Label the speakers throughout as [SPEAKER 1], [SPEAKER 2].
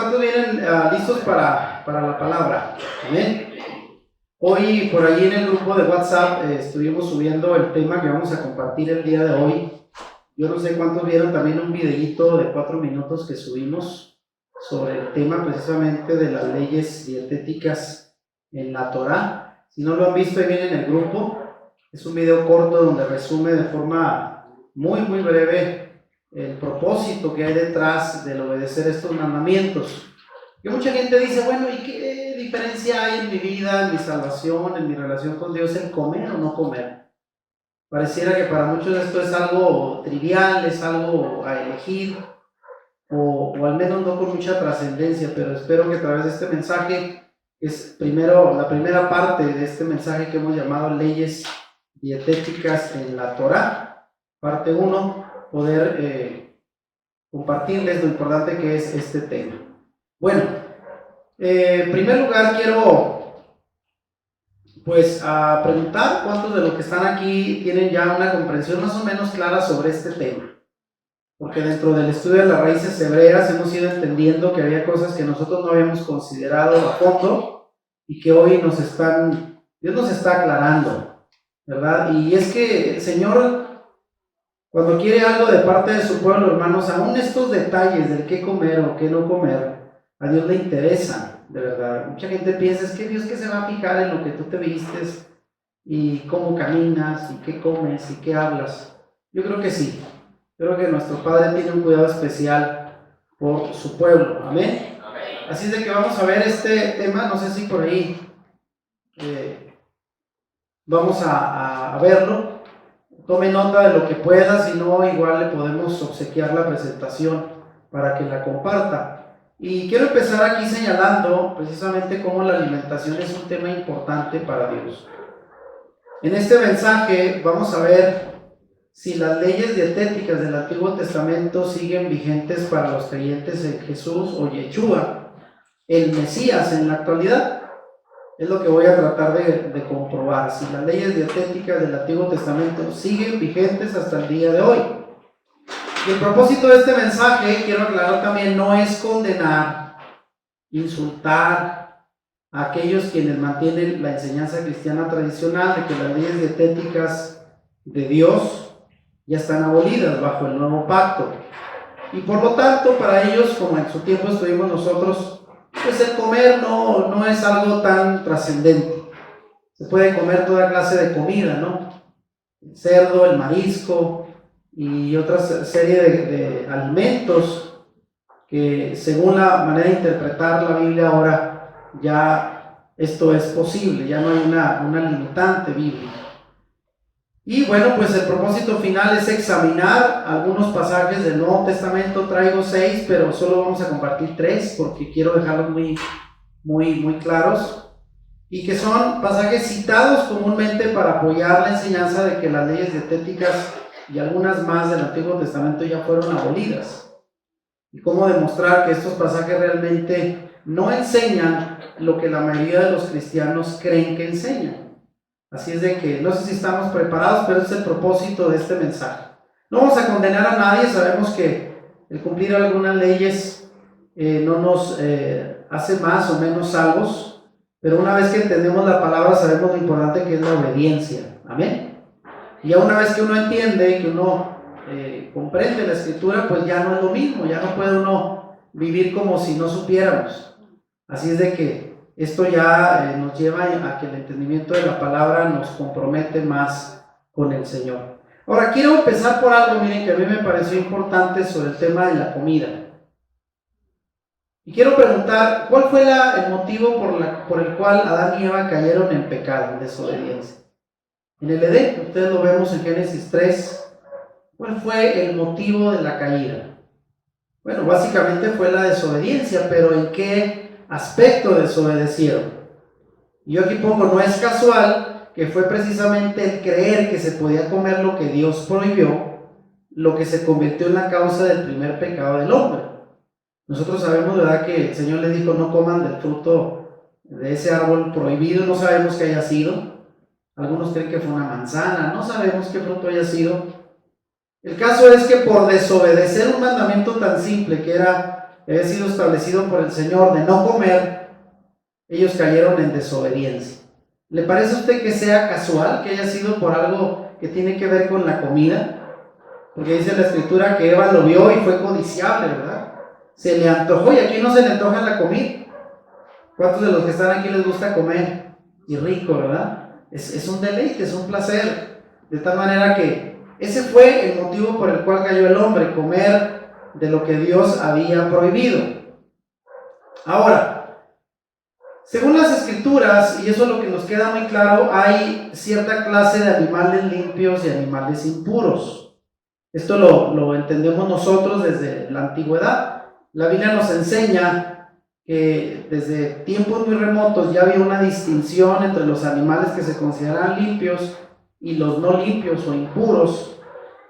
[SPEAKER 1] ¿cuántos vienen listos para la palabra? Amén. Hoy por ahí en el grupo de WhatsApp estuvimos subiendo el tema que vamos a compartir el día de hoy. Yo no sé cuántos vieron también un videíto de 4 minutos que subimos sobre el tema precisamente de las leyes dietéticas en la Torá. Si no lo han visto, ahí viene en el grupo. Es un video corto donde resume de forma muy breve el propósito que hay detrás del obedecer estos mandamientos. Que mucha gente dice, bueno, ¿y qué diferencia hay en mi vida, en mi salvación, en mi relación con Dios, en comer o no comer? Pareciera que para muchos esto es algo trivial, es algo a elegir, o al menos no con mucha trascendencia, pero espero que a través de este mensaje, es primero la primera parte de este mensaje que hemos llamado Leyes Dietéticas en la Torá, parte 1, poder compartirles lo importante que es este tema. Bueno, en primer lugar quiero a preguntar cuántos de los que están aquí tienen ya una comprensión más o menos clara sobre este tema, porque dentro del estudio de las raíces hebreas hemos ido entendiendo que había cosas que nosotros no habíamos considerado a fondo y que hoy Dios nos está aclarando, ¿verdad? Y es que el Señor, cuando quiere algo de parte de su pueblo, hermanos, aún estos detalles del qué comer o qué no comer, a Dios le interesan, de verdad. Mucha gente piensa, es que Dios que se va a fijar en lo que tú te vistes y cómo caminas y qué comes y qué hablas. Yo creo que sí. Creo que nuestro Padre tiene un cuidado especial por su pueblo. Amén. Así es de que vamos a ver este tema, no sé si por ahí vamos a verlo. Tome nota de lo que pueda, si no, igual le podemos obsequiar la presentación para que la comparta. Y quiero empezar aquí señalando precisamente cómo la alimentación es un tema importante para Dios. En este mensaje vamos a ver si las leyes dietéticas del Antiguo Testamento siguen vigentes para los creyentes en Jesús o Yeshua, el Mesías, en la actualidad. Es lo que voy a tratar de comprobar, si las leyes dietéticas del Antiguo Testamento siguen vigentes hasta el día de hoy. Y el propósito de este mensaje, quiero aclarar también, no es condenar, insultar a aquellos quienes mantienen la enseñanza cristiana tradicional de que las leyes dietéticas de Dios ya están abolidas bajo el nuevo pacto. Y por lo tanto, para ellos, como en su tiempo estuvimos nosotros, pues el comer no es algo tan trascendente. Se puede comer toda clase de comida, ¿no? El cerdo, el marisco y otra serie de alimentos que, según la manera de interpretar la Biblia ahora, ya esto es posible, ya no hay una limitante bíblica. Y bueno, pues el propósito final es examinar algunos pasajes del Nuevo Testamento. Traigo 6, pero solo vamos a compartir 3 porque quiero dejarlos muy claros, y que son pasajes citados comúnmente para apoyar la enseñanza de que las leyes dietéticas y algunas más del Antiguo Testamento ya fueron abolidas, y cómo demostrar que estos pasajes realmente no enseñan lo que la mayoría de los cristianos creen que enseñan. Así es de que no sé si estamos preparados, pero ese es el propósito de este mensaje. No vamos a condenar a nadie, sabemos que el cumplir algunas leyes no nos hace más o menos salvos, pero una vez que entendemos la palabra sabemos lo importante que es la obediencia. Amén. Y ya una vez que uno entiende, que uno comprende la escritura, pues ya no es lo mismo, ya no puede uno vivir como si no supiéramos. Así es de que esto ya nos lleva a que el entendimiento de la palabra nos compromete más con el Señor. Ahora quiero empezar por algo, miren, que a mí me pareció importante sobre el tema de la comida. Y quiero preguntar, ¿cuál fue el motivo por el cual Adán y Eva cayeron en pecado, en desobediencia? En el Edén, ustedes lo vemos en Génesis 3, ¿cuál fue el motivo de la caída? Bueno, básicamente fue la desobediencia, pero ¿en qué aspecto desobedecieron? Y yo aquí pongo, no es casual que fue precisamente el creer que se podía comer lo que Dios prohibió, lo que se convirtió en la causa del primer pecado del hombre. Nosotros sabemos, ¿verdad?, que el Señor les dijo, no coman del fruto de ese árbol prohibido. No sabemos qué haya sido. Algunos creen que fue una manzana, no sabemos qué fruto haya sido. El caso es que por desobedecer un mandamiento tan simple, que era había sido establecido por el Señor de no comer, ellos cayeron en desobediencia. ¿Le parece a usted que sea casual, que haya sido por algo que tiene que ver con la comida? Porque dice la Escritura que Eva lo vio y fue codiciable, ¿verdad? Se le antojó, y aquí no se le antoja la comida. ¿Cuántos de los que están aquí les gusta comer? Y rico, ¿verdad? Es un deleite, es un placer. De tal manera que ese fue el motivo por el cual cayó el hombre, comer de lo que Dios había prohibido. Ahora, según las Escrituras, y eso es lo que nos queda muy claro, hay cierta clase de animales limpios y animales impuros. Esto lo entendemos nosotros desde la antigüedad. La Biblia nos enseña que desde tiempos muy remotos ya había una distinción entre los animales que se consideran limpios y los no limpios o impuros.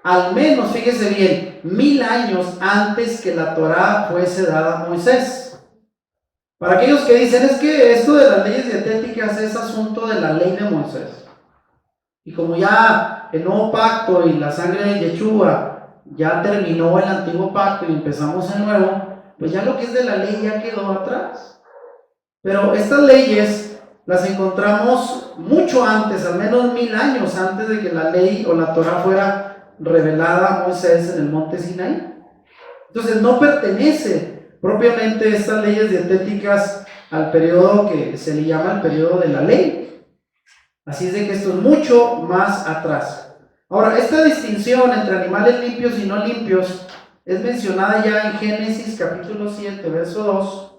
[SPEAKER 1] Al menos, fíjese bien, 1000 años antes que la Torá fuese dada a Moisés. Para aquellos que dicen, es que esto de las leyes dietéticas es asunto de la ley de Moisés. Y como ya el nuevo pacto y la sangre de Yeshua ya terminó el antiguo pacto y empezamos el nuevo, pues ya lo que es de la ley ya quedó atrás. Pero estas leyes las encontramos mucho antes, al menos 1000 años antes de que la ley o la Torá fuera revelada a Moisés en el monte Sinaí. Entonces no pertenece propiamente estas leyes dietéticas al periodo que se le llama el periodo de la ley. Así es de que esto es mucho más atrás. Ahora, esta distinción entre animales limpios y no limpios es mencionada ya en Génesis capítulo 7, verso 2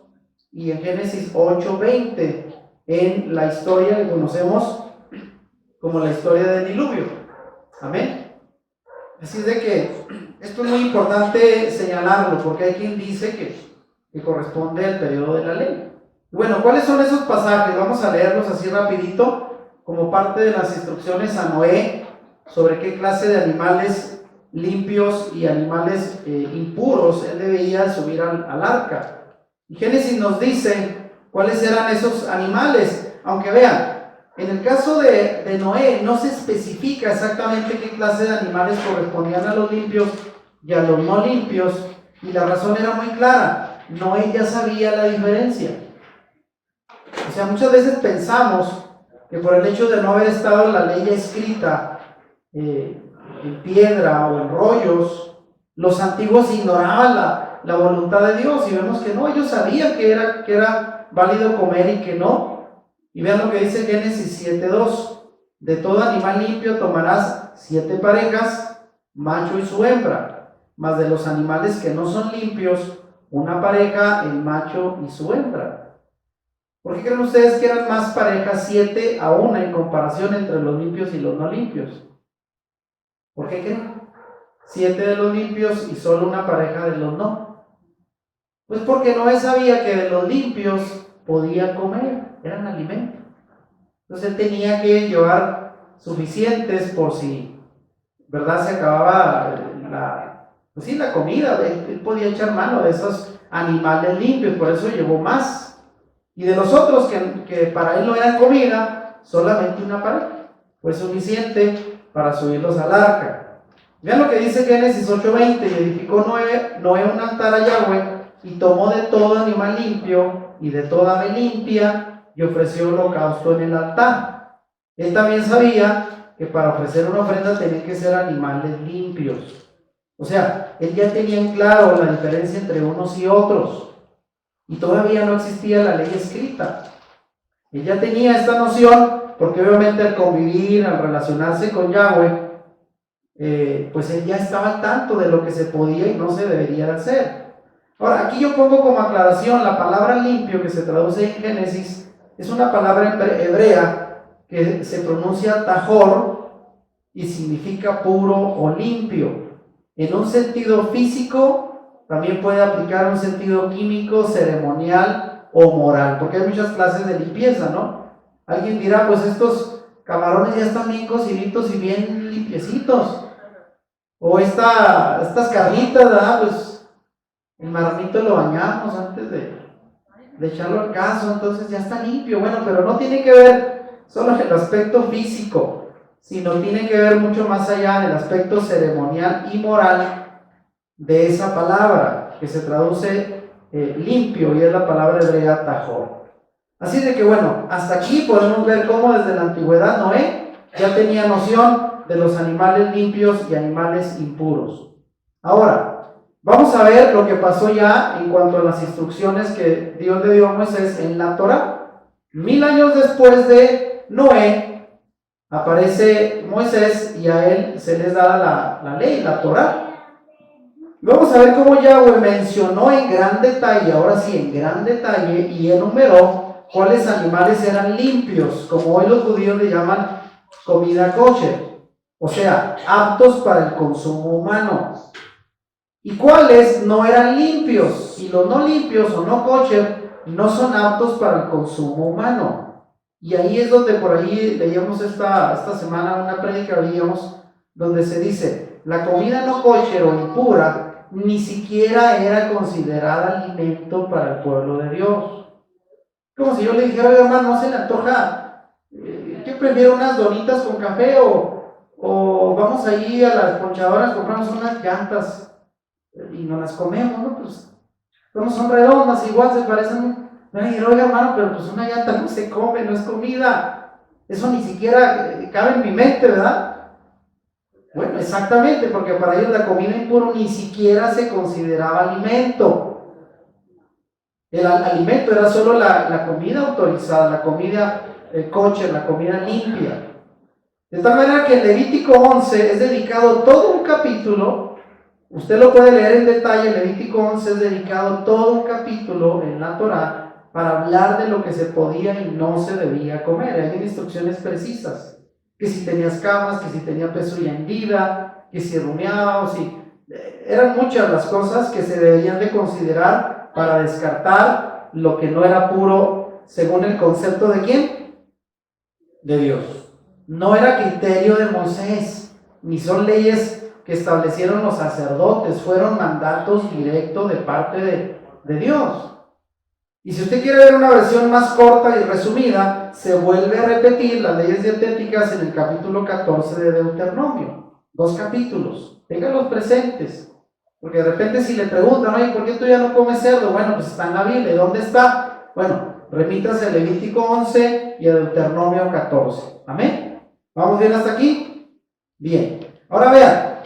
[SPEAKER 1] y en Génesis 8, 20, en la historia que conocemos como la historia del diluvio. Amén. Así es de que esto es muy importante señalarlo, porque hay quien dice que corresponde al periodo de la ley. Bueno, ¿cuáles son esos pasajes? Vamos a leerlos así rapidito, como parte de las instrucciones a Noé sobre qué clase de animales limpios y animales impuros él debía subir al arca. Y Génesis nos dice cuáles eran esos animales, aunque vean, en el caso de Noé no se especifica exactamente qué clase de animales correspondían a los limpios y a los no limpios, y la razón era muy clara. Noé ya sabía la diferencia. O sea, muchas veces pensamos que por el hecho de no haber estado la ley escrita en piedra o en rollos, los antiguos ignoraban la voluntad de Dios, y vemos que no, ellos sabían que era válido comer y que no. Y vean lo que dice Génesis 7:2: de todo animal limpio tomarás 7 parejas, macho y su hembra, mas de los animales que no son limpios, una pareja, el macho y su hembra. ¿Por qué creen ustedes que eran más parejas 7 a 1 en comparación entre los limpios y los no limpios? ¿Por qué creen? 7 de los limpios y solo una pareja de los no. Pues porque Noé sabía que de los limpios podía comer, eran alimento. Entonces él tenía que llevar suficientes por si, ¿verdad?, se acababa la comida. Él podía echar mano de esos animales limpios, por eso llevó más. Y de los otros que para él no eran comida, solamente una pareja fue suficiente para subirlos al arca. Vean lo que dice Génesis 8:20: y edificó Noé un altar a Yahweh, y tomó de todo animal limpio y de toda ave limpia, y ofreció holocausto en el altar. Él también sabía que para ofrecer una ofrenda tenían que ser animales limpios. O sea, él ya tenía en claro la diferencia entre unos y otros, y todavía no existía la ley escrita. Él ya tenía esta noción, porque obviamente al convivir, al relacionarse con Yahweh, pues él ya estaba al tanto de lo que se podía y no se debería de hacer. Ahora, aquí yo pongo como aclaración, la palabra limpio que se traduce en Génesis es una palabra hebrea que se pronuncia tajor y significa puro o limpio. En un sentido físico, también puede aplicar un sentido químico, ceremonial o moral, porque hay muchas clases de limpieza, ¿no? Alguien dirá, pues estos camarones ya están bien cociditos y bien limpiecitos. O estas carnitas, ¿verdad? Pues el marranito lo bañamos antes de echarlo al caso, entonces ya está limpio. Bueno, pero no tiene que ver solo en el aspecto físico, sino tiene que ver mucho más allá en el aspecto ceremonial y moral de esa palabra, que se traduce limpio, y es la palabra hebrea tajor. Así de que bueno, hasta aquí podemos ver cómo desde la antigüedad Noé ya tenía noción de los animales limpios y animales impuros. Ahora, vamos a ver lo que pasó ya en cuanto a las instrucciones que Dios le dio a Moisés en la Torá. 1000 años después de Noé, aparece Moisés y a él se les da la ley, la Torá. Vamos a ver cómo Yahweh mencionó en gran detalle, ahora sí, en gran detalle, y enumeró cuáles animales eran limpios, como hoy los judíos le llaman comida kosher, o sea, aptos para el consumo humano, y cuáles no eran limpios, y los no limpios o no kosher no son aptos para el consumo humano. Y ahí es donde por ahí leíamos esta semana una prédica, veíamos, donde se dice, la comida no kosher o impura ni siquiera era considerada alimento para el pueblo de Dios. Como si yo le dijera, oye hermano, ¿no se le antoja? ¿Qué prefiero, unas donitas con café o vamos ahí a las ponchadoras, compramos unas llantas y nos las comemos, ¿no? Pues son redondas, igual se parecen. Me van a decir, oiga hermano, pero pues una llanta no se come, no es comida. Eso ni siquiera cabe en mi mente, ¿verdad? Bueno, exactamente, porque para ellos la comida impura ni siquiera se consideraba alimento. El alimento era solo la comida autorizada, la comida kosher, la comida limpia. De tal manera que en Levítico 11 es dedicado todo un capítulo, usted lo puede leer en detalle, Levítico 11 es dedicado todo un capítulo en la Torá para hablar de lo que se podía y no se debía comer. Hay instrucciones precisas. Que si tenías camas, que si tenía pezuña hendida, que si rumiaba, o si... Eran muchas las cosas que se deberían de considerar para descartar lo que no era puro según el concepto de ¿quién? De Dios. No era criterio de Moisés, ni son leyes que establecieron los sacerdotes, fueron mandatos directos de parte de Dios. Y si usted quiere ver una versión más corta y resumida, se vuelve a repetir las leyes dietéticas en el capítulo 14 de Deuteronomio. 2 capítulos. Ténganlos presentes. Porque de repente si le preguntan, oye, ¿por qué tú ya no comes cerdo? Bueno, pues está en la Biblia. ¿Dónde está? Bueno, remítase a Levítico 11 y a Deuteronomio 14. ¿Amén? ¿Vamos bien hasta aquí? Bien. Ahora vean.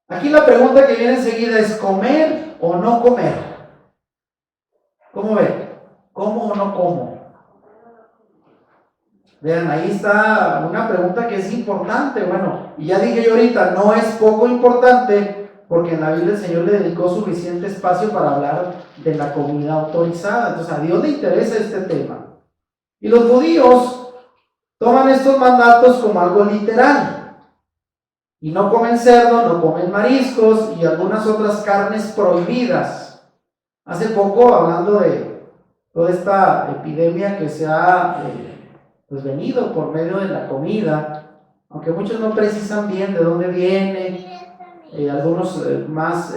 [SPEAKER 1] Aquí la pregunta que viene enseguida es, ¿comer o no comer? ¿Cómo ven? ¿Cómo o no como? Vean, ahí está una pregunta que es importante. Bueno, y ya dije yo ahorita, no es poco importante, porque en la Biblia el Señor le dedicó suficiente espacio para hablar de la comida autorizada. Entonces a Dios le interesa este tema. Y los judíos toman estos mandatos como algo literal. Y no comen cerdo, no comen mariscos y algunas otras carnes prohibidas. Hace poco, hablando de toda esta epidemia que se ha pues venido por medio de la comida, aunque muchos no precisan bien de dónde viene, algunos más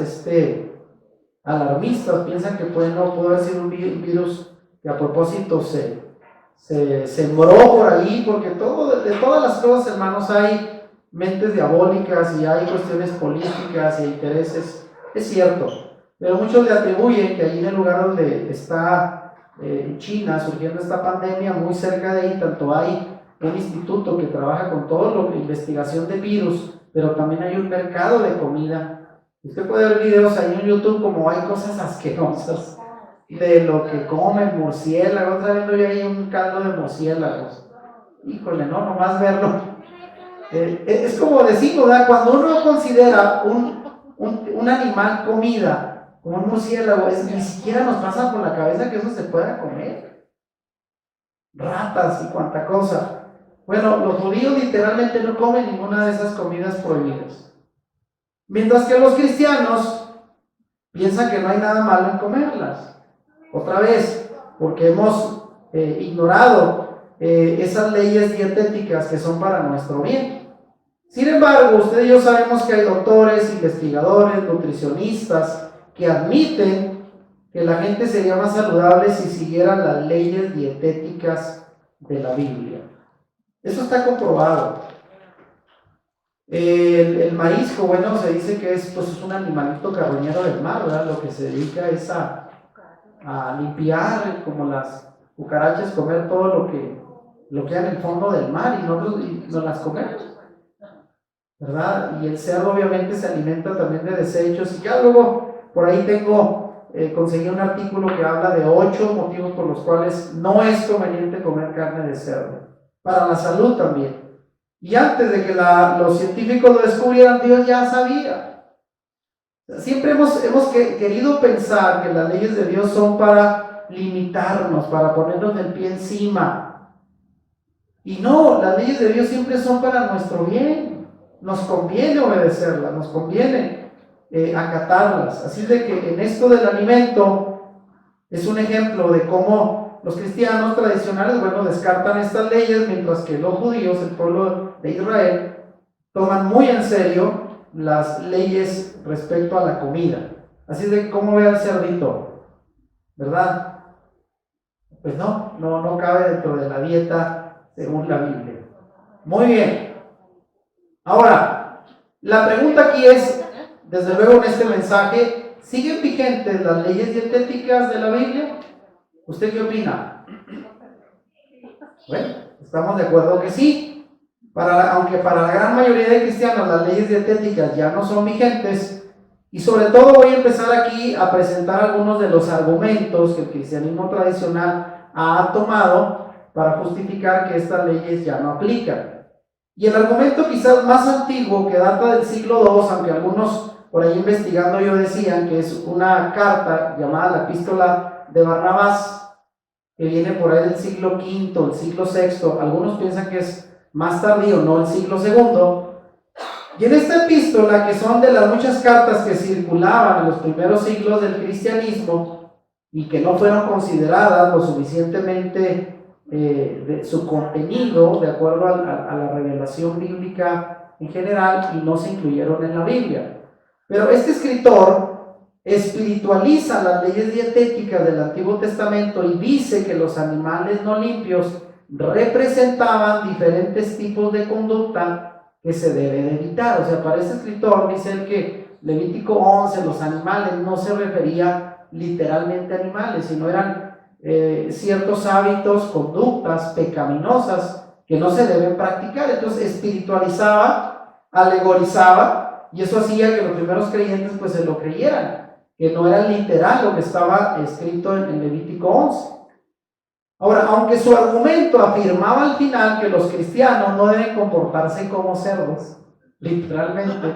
[SPEAKER 1] alarmistas piensan que no puede haber sido un virus que a propósito se sembró por ahí, porque de todas las cosas, hermanos, hay mentes diabólicas y hay cuestiones políticas e intereses, es cierto. Pero muchos le atribuyen que allí en el lugar donde está China surgiendo esta pandemia, muy cerca de ahí, tanto hay un instituto que trabaja con todo lo que investigación de virus, pero también hay un mercado de comida. Usted puede ver videos ahí en YouTube como hay cosas asquerosas de lo que comen murciélagos. Otra vez yo ahí un caldo de murciélagos. Híjole, no, nomás verlo. Es como decimos, ¿verdad? Cuando uno considera un animal comida, como un murciélago, ni siquiera nos pasa por la cabeza que eso se pueda comer. Ratas y cuanta cosa. Bueno, los judíos literalmente no comen ninguna de esas comidas prohibidas. Mientras que los cristianos piensan que no hay nada malo en comerlas. Otra vez, porque hemos ignorado esas leyes dietéticas que son para nuestro bien. Sin embargo, usted y yo sabemos que hay doctores, investigadores, nutricionistas, que admiten que la gente sería más saludable si siguieran las leyes dietéticas de la Biblia. Eso está comprobado. El marisco, bueno, se dice que es, pues, es un animalito carroñero del mar, ¿verdad? Lo que se dedica es a limpiar, como las cucarachas, comer todo lo que hay en el fondo del mar, y nosotros nos las comemos, ¿verdad? Y el cerdo obviamente se alimenta también de desechos. Y ya luego por ahí conseguí un artículo que habla de 8 motivos por los cuales no es conveniente comer carne de cerdo, para la salud también. Y antes de que los científicos lo descubrieran, Dios ya sabía. Siempre hemos querido pensar que las leyes de Dios son para limitarnos, para ponernos el pie encima. Y no, las leyes de Dios siempre son para nuestro bien. Nos conviene obedecerlas, nos conviene acatarlas. Así de que en esto del alimento es un ejemplo de cómo los cristianos tradicionales, bueno, descartan estas leyes, mientras que los judíos, el pueblo de Israel, toman muy en serio las leyes respecto a la comida. Así de que, ¿cómo ve al cerdito? ¿Verdad? Pues no cabe dentro de la dieta según la Biblia. Muy bien. Ahora, la pregunta aquí es, desde luego en este mensaje, ¿siguen vigentes las leyes dietéticas de la Biblia? ¿Usted qué opina? Bueno, estamos de acuerdo que sí. Aunque para la gran mayoría de cristianos las leyes dietéticas ya no son vigentes, y sobre todo voy a empezar aquí a presentar algunos de los argumentos que el cristianismo tradicional ha tomado para justificar que estas leyes ya no aplican. Y el argumento quizás más antiguo, que data del siglo II, aunque algunos por ahí investigando yo decían que es una carta llamada la Epístola de Barnabás, que viene por ahí del siglo V, el siglo VI, algunos piensan que es más tardío, no el siglo II. Y en esta epístola, que son de las muchas cartas que circulaban en los primeros siglos del cristianismo y que no fueron consideradas lo suficientemente de su contenido de acuerdo a la revelación bíblica en general, y no se incluyeron en la Biblia. Pero este escritor espiritualiza las leyes dietéticas del Antiguo Testamento y dice que los animales no limpios representaban diferentes tipos de conducta que se deben evitar. O sea, para este escritor dice él que Levítico 11, los animales, no se refería literalmente a animales, sino eran ciertos hábitos, conductas pecaminosas que no se deben practicar. Entonces espiritualizaba, alegorizaba, y eso hacía que los primeros creyentes pues se lo creyeran, que no era literal lo que estaba escrito en Levítico 11. Ahora, aunque su argumento afirmaba al final que los cristianos no deben comportarse como cerdos, literalmente,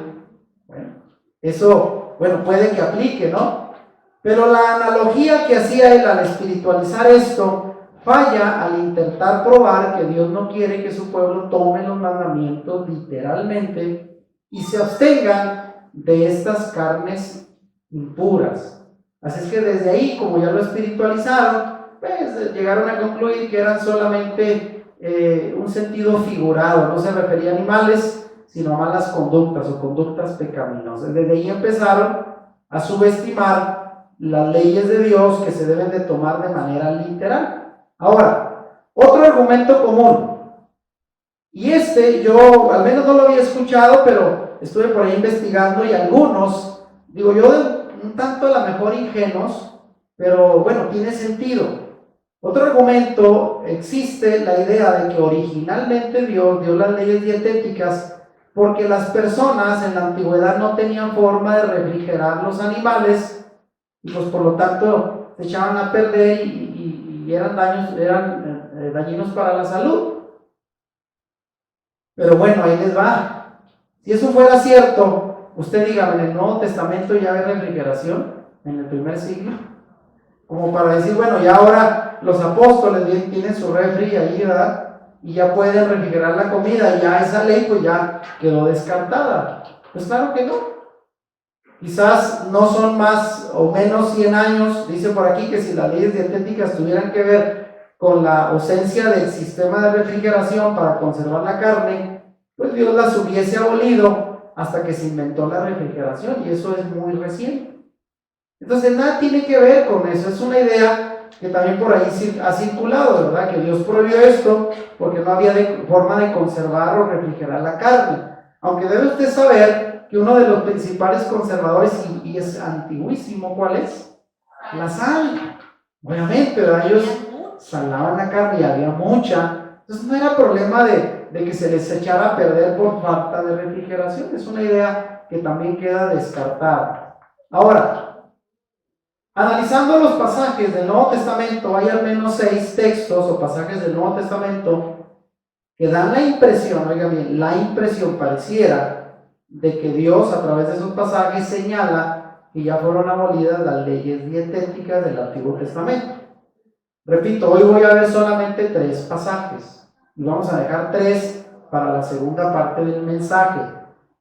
[SPEAKER 1] bueno, eso, puede que aplique, ¿no? Pero la analogía que hacía él al espiritualizar esto falla al intentar probar que Dios no quiere que su pueblo tome los mandamientos literalmente y se abstengan de estas carnes impuras. Así es que desde ahí, como ya lo espiritualizaron, pues llegaron a concluir que eran solamente un sentido figurado, no se refería a animales, sino a malas conductas o conductas pecaminosas. Desde ahí empezaron a subestimar las leyes de Dios, que se deben de tomar de manera literal. Ahora, otro argumento común, y yo al menos no lo había escuchado, pero estuve por ahí investigando, y algunos, digo yo, un tanto a lo mejor ingenuos, pero bueno, tiene sentido. Otro argumento, existe la idea de que originalmente Dios dio las leyes dietéticas porque las personas en la antigüedad no tenían forma de refrigerar los animales, y pues por lo tanto se echaban a perder y eran dañinos para la salud. Pero bueno, ahí les va. Si eso fuera cierto, usted dígame, ¿en el Nuevo Testamento ya hay refrigeración en el primer siglo? Como para decir, bueno, ya ahora los apóstoles tienen su refri ahí, ¿verdad? Y ya pueden refrigerar la comida, y ya esa ley pues ya quedó descartada. Pues claro que no. Quizás no son más o menos 100 años, dice por aquí, que si las leyes dietéticas tuvieran que ver con la ausencia del sistema de refrigeración para conservar la carne, pues Dios las hubiese abolido hasta que se inventó la refrigeración, y eso es muy reciente. Entonces nada tiene que ver con eso, es una idea que también por ahí ha circulado, ¿verdad? Que Dios prohibió esto porque no había forma de conservar o refrigerar la carne. Aunque debe usted saber que uno de los principales conservadores, y es antiguísimo, ¿cuál es? La sal. Obviamente, ¿verdad? Ellos salaban la carne y había mucha. Entonces no era problema de que se les echara a perder por falta de refrigeración. Es una idea que también queda descartada. Ahora, analizando los pasajes del Nuevo Testamento, hay al menos 6 textos o pasajes del Nuevo Testamento que dan la impresión, oiga bien, la impresión pareciera de que Dios a través de esos pasajes señala que ya fueron abolidas las leyes dietéticas del Antiguo Testamento. Repito, hoy voy a ver solamente 3 pasajes y vamos a dejar 3 para la segunda parte del mensaje.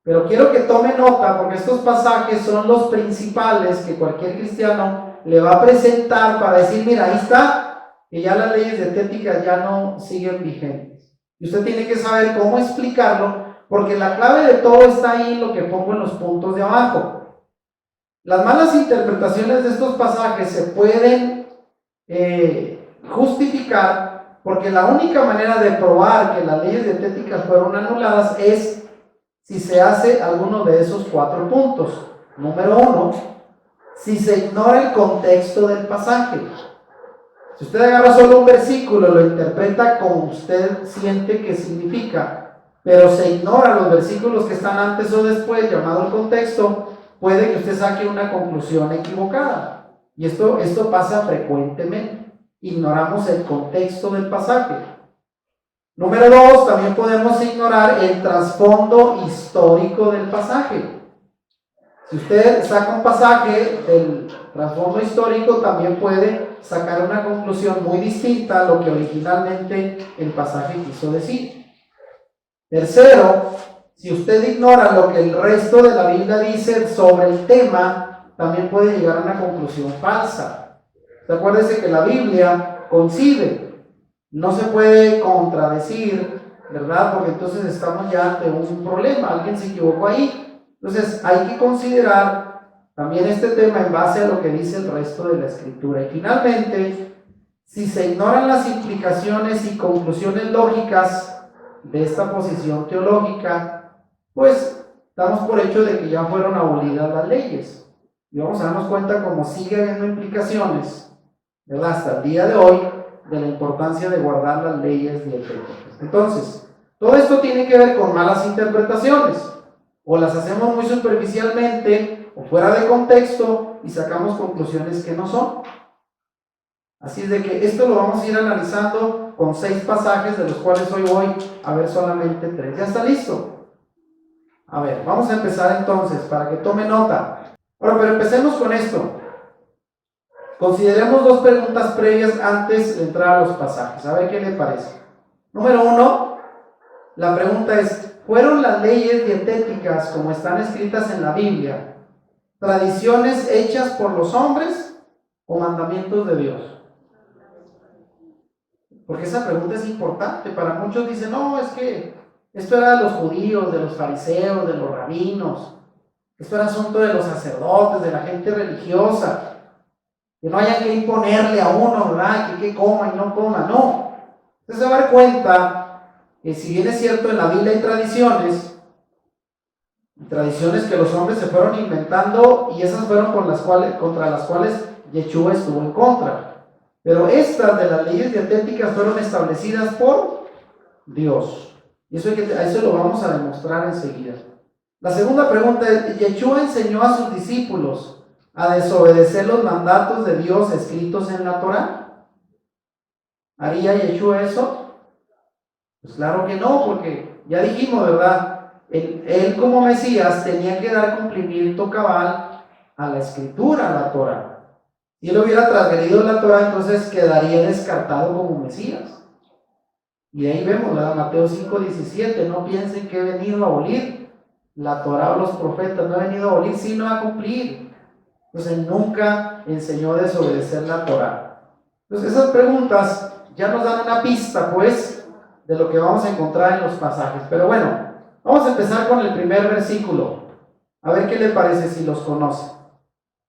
[SPEAKER 1] Pero quiero que tome nota porque estos pasajes son los principales que cualquier cristiano le va a presentar para decir, mira, ahí está, que ya las leyes dietéticas ya no siguen vigentes. Y usted tiene que saber cómo explicarlo, porque la clave de todo está ahí en lo que pongo en los puntos de abajo. Las malas interpretaciones de estos pasajes se pueden justificar porque la única manera de probar que las leyes dietéticas fueron anuladas es si se hace alguno de esos 4 puntos. Número 1, si se ignora el contexto del pasaje. Si usted agarra solo un versículo, lo interpreta como usted siente que significa, pero se ignora los versículos que están antes o después, llamado el contexto, puede que usted saque una conclusión equivocada. Y esto pasa frecuentemente. Ignoramos el contexto del pasaje. Número 2, también podemos ignorar el trasfondo histórico del pasaje. Si usted saca un pasaje del trasfondo histórico, también puede sacar una conclusión muy distinta a lo que originalmente el pasaje quiso decir. Tercero, si usted ignora lo que el resto de la Biblia dice sobre el tema, también puede llegar a una conclusión falsa. Acuérdese que la Biblia coincide, no se puede contradecir, ¿verdad? Porque entonces estamos ya ante un problema, alguien se equivocó ahí. Entonces hay que considerar también este tema en base a lo que dice el resto de la Escritura. Y finalmente, si se ignoran las implicaciones y conclusiones lógicas de esta posición teológica, pues damos por hecho de que ya fueron abolidas las leyes. Y vamos a darnos cuenta cómo sigue habiendo implicaciones, ¿verdad? Hasta el día de hoy, de la importancia de guardar las leyes dietéticas. Entonces, todo esto tiene que ver con malas interpretaciones. O las hacemos muy superficialmente o fuera de contexto y sacamos conclusiones que no son. Así es de que esto lo vamos a ir analizando con 6 pasajes, de los cuales hoy voy a ver solamente 3. ¿Ya está listo? A ver, vamos a empezar entonces para que tome nota. Ahora, pero empecemos con esto. Consideremos 2 preguntas previas antes de entrar a los pasajes. A ver qué le parece. Número 1, la pregunta es: ¿fueron las leyes dietéticas como están escritas en la Biblia tradiciones hechas por los hombres o mandamientos de Dios? Porque esa pregunta es importante. Para muchos dicen, no, es que esto era de los judíos, de los fariseos, de los rabinos. Esto era asunto de los sacerdotes, de la gente religiosa. Que no haya que imponerle a uno, ¿verdad? Que coma y no coma. No. Usted se va a dar cuenta que si bien es cierto en la Biblia hay tradiciones que los hombres se fueron inventando y esas fueron contra las cuales Yeshua estuvo en contra. Pero estas de las leyes dietéticas fueron establecidas por Dios. Y eso lo vamos a demostrar enseguida. La segunda pregunta es: ¿Yeshua enseñó a sus discípulos a desobedecer los mandatos de Dios escritos en la Torá? ¿Haría Yeshua eso? Pues claro que no, porque ya dijimos, ¿verdad? Él como Mesías tenía que dar cumplimiento cabal a la Escritura, a la Torá. Si él hubiera transgredido la Torá, entonces quedaría descartado como Mesías. Y ahí vemos, ¿verdad? Mateo 5:17, no piensen que he venido a abolir la Torá o los profetas, no he venido a abolir, sino a cumplir. Entonces él nunca enseñó a desobedecer la Torá. Entonces esas preguntas ya nos dan una pista, pues, de lo que vamos a encontrar en los pasajes. Pero bueno, vamos a empezar con el primer versículo. A ver qué le parece, si los conoce.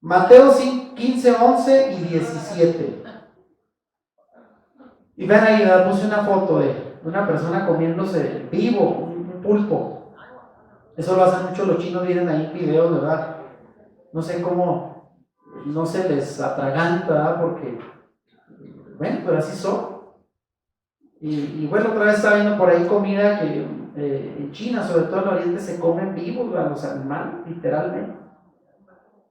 [SPEAKER 1] Mateo 15, 11 y 17. Y ven ahí, puse una foto de una persona comiéndose vivo un pulpo. Eso lo hacen mucho los chinos, miren ahí videos, ¿verdad? No sé cómo, no se les atraganta, ¿verdad? Porque, bueno, pero así son. Y bueno, otra vez estaba viendo por ahí comida que en China, sobre todo en el Oriente, se comen vivos a los animales, literalmente.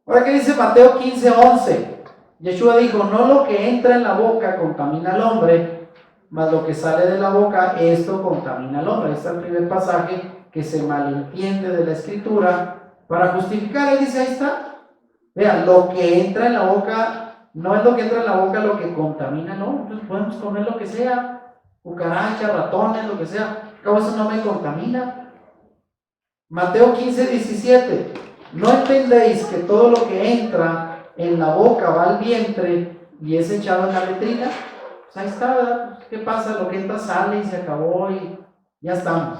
[SPEAKER 1] Ahora, ¿qué dice Mateo 15:11? Yeshua dijo, no lo que entra en la boca contamina al hombre, mas lo que sale de la boca, esto contamina al hombre. Este es el primer pasaje que se malentiende de la Escritura para justificar. Él dice, ahí está. Vean, lo que entra en la boca, no es lo que entra en la boca lo que contamina, no. Entonces podemos comer lo que sea, cucarachas, ratones, lo que sea. Cabo, eso no me contamina. Mateo 15:17. ¿No entendéis que todo lo que entra en la boca va al vientre y es echado en la letrina? Pues ahí está, ¿verdad? Pues, ¿qué pasa? Lo que entra sale y se acabó y ya estamos.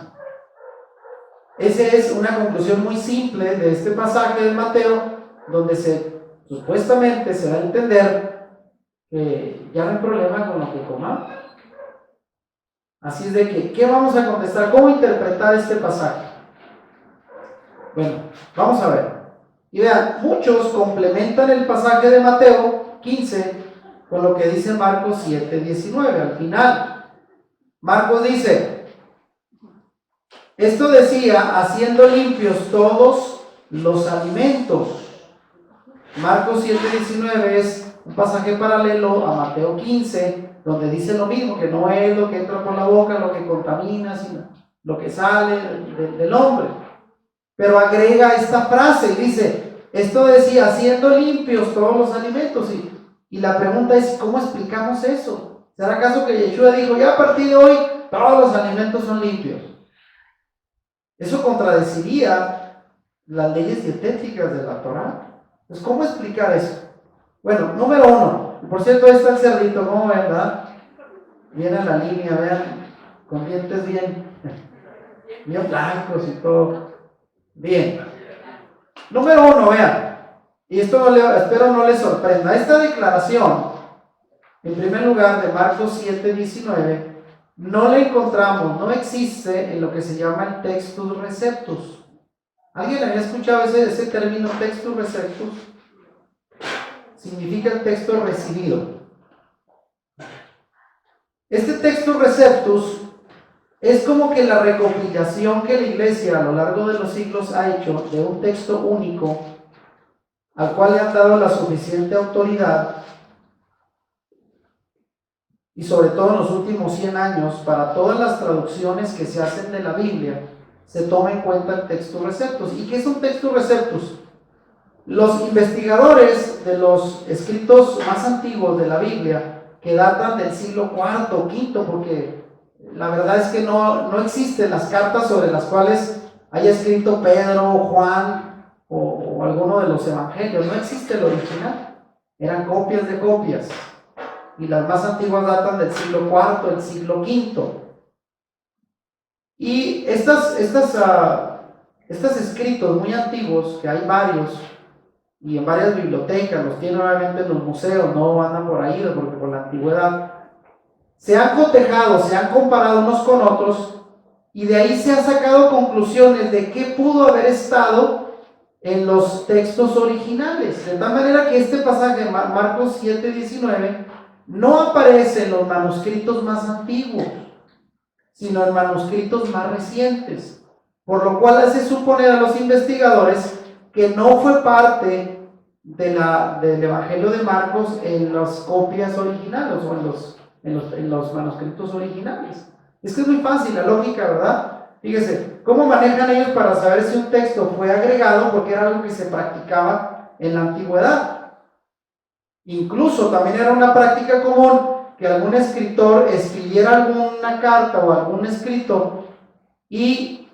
[SPEAKER 1] Esa es una conclusión muy simple de este pasaje de Mateo, donde supuestamente se da a entender que ya no hay problema con lo que comamos. Así es de que, ¿qué vamos a contestar? ¿Cómo interpretar este pasaje? Bueno, vamos a ver. Y vean, muchos complementan el pasaje de Mateo 15 con lo que dice Marcos 7:19. Al final, Marcos dice, esto decía, haciendo limpios todos los alimentos. Marcos 7:19 es un pasaje paralelo a Mateo 15, donde dice lo mismo, que no es lo que entra por la boca lo que contamina, sino lo que sale del hombre. Pero agrega esta frase y dice, esto decía, haciendo limpios todos los alimentos. Y la pregunta es, ¿cómo explicamos eso? ¿Será acaso que Yeshua dijo, ya a partir de hoy todos los alimentos son limpios? Eso contradeciría las leyes dietéticas de la Torá. Entonces, ¿cómo explicar eso? Bueno, número uno, por cierto, ahí está el cerdito, ¿cómo ven, verdad? Viene a la línea, vean, con dientes bien blancos y todo. Bien. Número uno, vean, y esto espero no les sorprenda. Esta declaración, en primer lugar, de Marcos 7:19, no la encontramos, no existe en lo que se llama el Textus Receptus. ¿Alguien había escuchado ese término Textus Receptus? Significa el texto recibido. Este Textus Receptus es como que la recopilación que la Iglesia a lo largo de los siglos ha hecho de un texto único al cual le han dado la suficiente autoridad y sobre todo en los últimos 100 años para todas las traducciones que se hacen de la Biblia se toma en cuenta el Textus Receptus. ¿Y qué es un Textus Receptus? Los investigadores de los escritos más antiguos de la Biblia, que datan del siglo IV o V, porque la verdad es que no existen las cartas sobre las cuales haya escrito Pedro, Juan o alguno de los evangelios, no existe el original, eran copias de copias, y las más antiguas datan del siglo IV, el siglo V. Y estos escritos muy antiguos, que hay varios, y en varias bibliotecas, los tienen obviamente en los museos, no andan por ahí, porque por la antigüedad, se han cotejado, se han comparado unos con otros, y de ahí se han sacado conclusiones de qué pudo haber estado en los textos originales, de tal manera que este pasaje, Marcos 7:19, no aparece en los manuscritos más antiguos, sino en manuscritos más recientes, por lo cual hace suponer a los investigadores que no fue parte del Evangelio de Marcos en las copias originales o en los manuscritos originales. Es que es muy fácil la lógica, ¿verdad? Fíjese, ¿cómo manejan ellos para saber si un texto fue agregado? Porque era algo que se practicaba en la antigüedad. Incluso también era una práctica común que algún escritor escribiera alguna carta o algún escrito y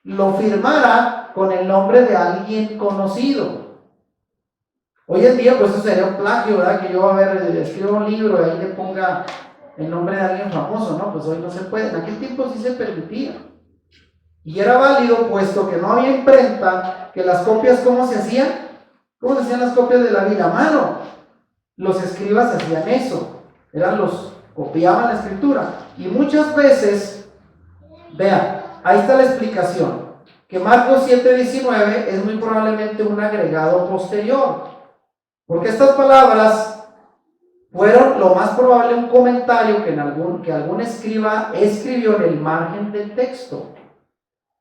[SPEAKER 1] lo firmara con el nombre de alguien conocido. Hoy en día, pues eso sería un plagio, ¿verdad? Que yo, escribo un libro y ahí le ponga el nombre de alguien famoso, ¿no? Pues hoy no se puede. En aquel tiempo sí se permitía. Y era válido, puesto que no había imprenta, que las copias, ¿cómo se hacían? ¿Cómo se hacían las copias de la Biblia? A mano. Los escribas hacían eso. Copiaban la escritura. Y muchas veces, vean, ahí está la explicación. que Marcos 7:19 es muy probablemente un agregado posterior, porque estas palabras fueron lo más probable un comentario que algún escriba escribió en el margen del texto.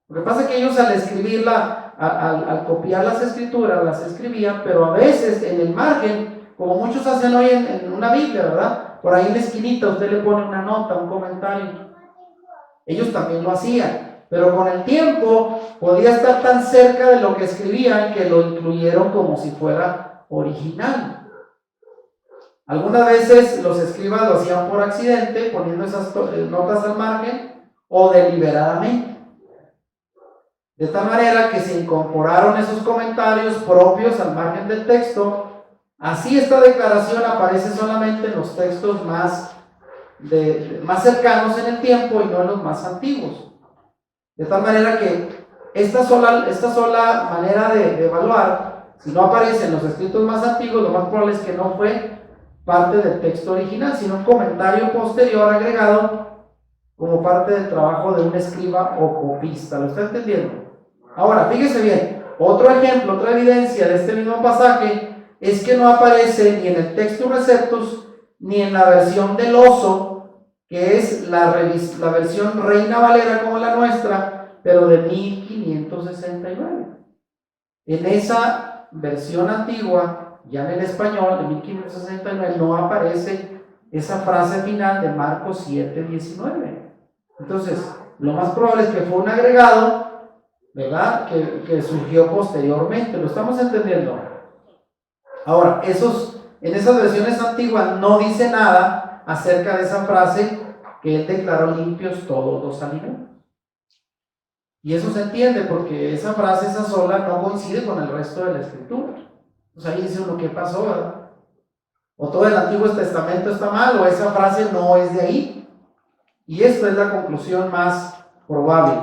[SPEAKER 1] Lo que pasa es que ellos al escribirla, al copiar las escrituras, las escribían, pero a veces en el margen, como muchos hacen hoy en una Biblia, ¿verdad? Por ahí en la esquinita usted le pone una nota, un comentario. Ellos también lo hacían, pero con el tiempo podía estar tan cerca de lo que escribían que lo incluyeron como si fuera original. Algunas veces los escribas lo hacían por accidente, poniendo esas notas al margen, o deliberadamente. De tal manera que se incorporaron esos comentarios propios al margen del texto. Así esta declaración aparece solamente en los textos más cercanos en el tiempo y no en los más antiguos. De tal manera que esta sola manera de evaluar, si no aparece en los escritos más antiguos, lo más probable es que no fue parte del texto original, sino un comentario posterior agregado como parte del trabajo de un escriba o copista. ¿Lo está entendiendo? Ahora, fíjese bien, otro ejemplo, otra evidencia de este mismo pasaje es que no aparece ni en el Textus Receptus ni en la versión del oso, que es la versión Reina Valera como la nuestra, pero de 1569. En esa versión antigua, ya en el español de 1569, no aparece esa frase final de Marcos 7:19. Entonces, lo más probable es que fue un agregado, ¿verdad? Que surgió posteriormente. ¿Lo estamos entendiendo? Ahora, en esas versiones antiguas no dice nada acerca de esa frase que él declaró limpios todos los alimentos. Y eso se entiende porque esa frase, esa sola, no coincide con el resto de la escritura. Pues ahí dice uno, ¿qué pasó, verdad? O todo el Antiguo Testamento está mal, o esa frase no es de ahí. Y esta es la conclusión más probable.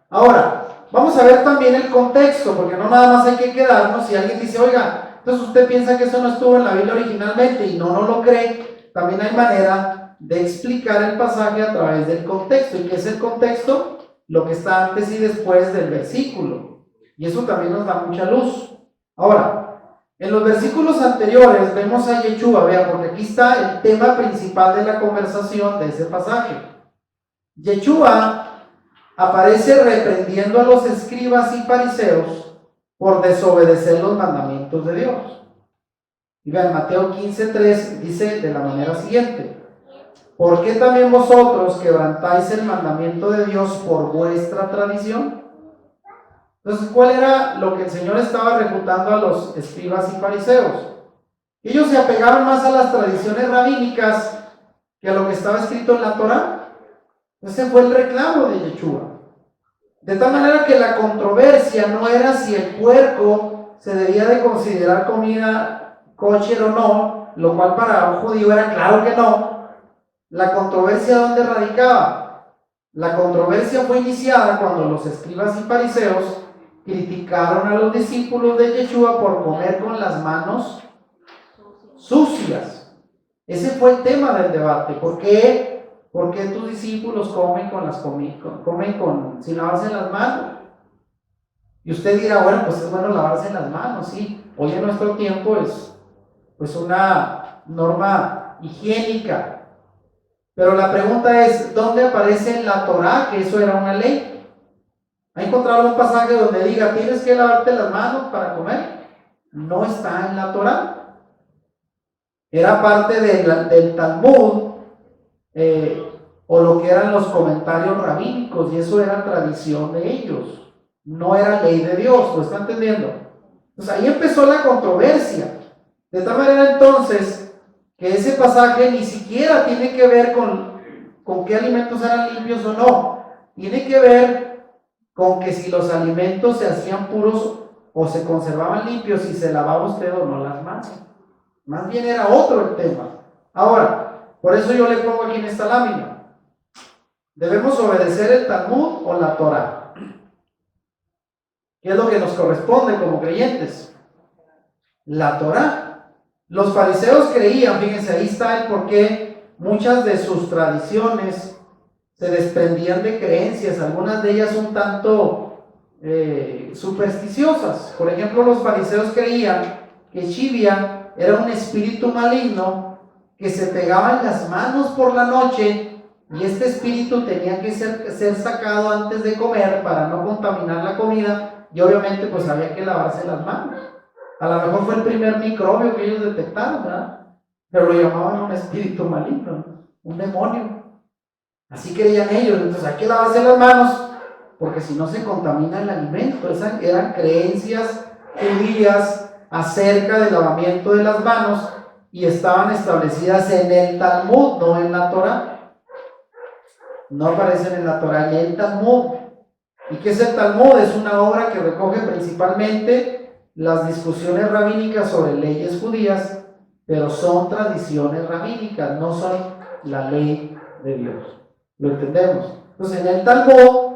[SPEAKER 1] Ahora, vamos a ver también el contexto, porque no nada más hay que quedarnos. Si alguien dice, oiga, entonces usted piensa que eso no estuvo en la Biblia originalmente y no lo cree, también hay manera de explicar el pasaje a través del contexto. ¿Y qué es el contexto? Lo que está antes y después del versículo. Y eso también nos da mucha luz. Ahora, en los versículos anteriores vemos a Yeshua, vean, porque aquí está el tema principal de la conversación de ese pasaje. Yeshua aparece reprendiendo a los escribas y fariseos por desobedecer los mandamientos de Dios. Y vean, Mateo 15:3 dice de la manera siguiente: ¿por qué también vosotros quebrantáis el mandamiento de Dios por vuestra tradición? Entonces, ¿cuál era lo que el Señor estaba refutando a los escribas y fariseos? Ellos se apegaban más a las tradiciones rabínicas que a lo que estaba escrito en la Torá. Ese fue el reclamo de Yeshua. De tal manera que la controversia no era si el puerco se debía de considerar comida kosher o no, lo cual para un judío era claro que no. La controversia, ¿dónde radicaba? La controversia fue iniciada cuando los escribas y fariseos criticaron a los discípulos de Yeshua por comer con las manos sucias. Ese fue el tema del debate. ¿Por qué tus discípulos comen sin lavarse las manos? Y usted dirá, bueno, pues es bueno lavarse las manos, sí. Hoy en nuestro tiempo es pues una norma higiénica. Pero la pregunta es, ¿dónde aparece en la Torá que eso era una ley? ¿Ha encontrado un pasaje donde diga, tienes que lavarte las manos para comer? No está en la Torá. Era parte del Talmud, o lo que eran los comentarios rabínicos, y eso era tradición de ellos. No era ley de Dios, ¿lo está entendiendo? Entonces ahí empezó la controversia. De tal manera entonces, que ese pasaje ni siquiera tiene que ver con qué alimentos eran limpios o no. Tiene que ver con que si los alimentos se hacían puros o se conservaban limpios, si se lavaba usted o no las manos. Más bien era otro el tema. Ahora, por eso yo le pongo aquí en esta lámina: ¿debemos obedecer el Talmud o la Torá? ¿Qué es lo que nos corresponde como creyentes? La Torá. Los fariseos creían, fíjense, ahí está el porqué, muchas de sus tradiciones se desprendían de creencias, algunas de ellas un tanto supersticiosas. Por ejemplo, los fariseos creían que Shivia era un espíritu maligno que se pegaba en las manos por la noche, y este espíritu tenía que ser sacado antes de comer para no contaminar la comida, y obviamente pues había que lavarse las manos. A lo mejor fue el primer microbio que ellos detectaron, ¿verdad? Pero lo llamaban un espíritu maligno, un demonio. Así creían ellos. Entonces hay que lavarse las manos, porque si no se contamina el alimento. Esas eran creencias judías acerca del lavamiento de las manos, y estaban establecidas en el Talmud, no en la Torah. No aparecen en la Torah, en el Talmud. ¿Y qué es el Talmud? Es una obra que recoge principalmente las discusiones rabínicas sobre leyes judías, pero son tradiciones rabínicas, no son la ley de Dios. ¿Lo entendemos? Entonces, en el Talmud,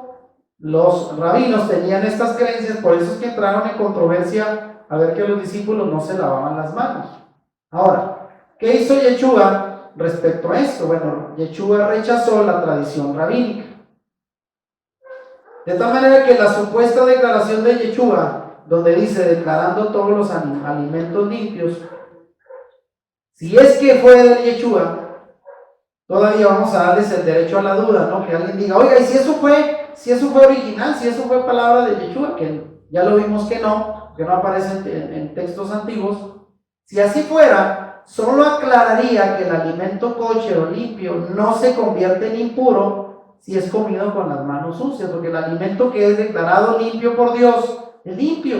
[SPEAKER 1] los rabinos tenían estas creencias, por eso es que entraron en controversia a ver que los discípulos no se lavaban las manos. Ahora, ¿qué hizo Yeshua respecto a esto? Bueno, Yeshua rechazó la tradición rabínica. De tal manera que la supuesta declaración de Yeshua, donde dice declarando todos los alimentos limpios, si es que fue de Yeshua, todavía vamos a darles el derecho a la duda, ¿no? Que alguien diga, oiga, y si eso fue original, si eso fue palabra de Yeshua, que ya lo vimos que no aparece en textos antiguos. Si así fuera, solo aclararía que el alimento kosher o limpio no se convierte en impuro si es comido con las manos sucias, porque el alimento que es declarado limpio por Dios es limpio.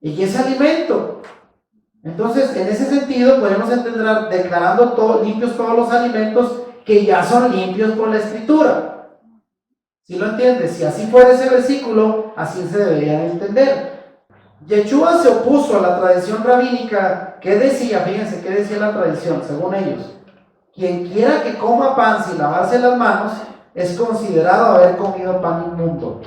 [SPEAKER 1] ¿Y ese alimento? Entonces, en ese sentido, podemos entender declarando limpios todos los alimentos que ya son limpios por la Escritura. ¿Sí lo entiendes? Si así fuera ese versículo, así se debería de entender. Yeshua se opuso a la tradición rabínica que decía, fíjense, ¿qué decía la tradición? Según ellos, quien quiera que coma pan sin lavarse las manos es considerado haber comido pan inmundo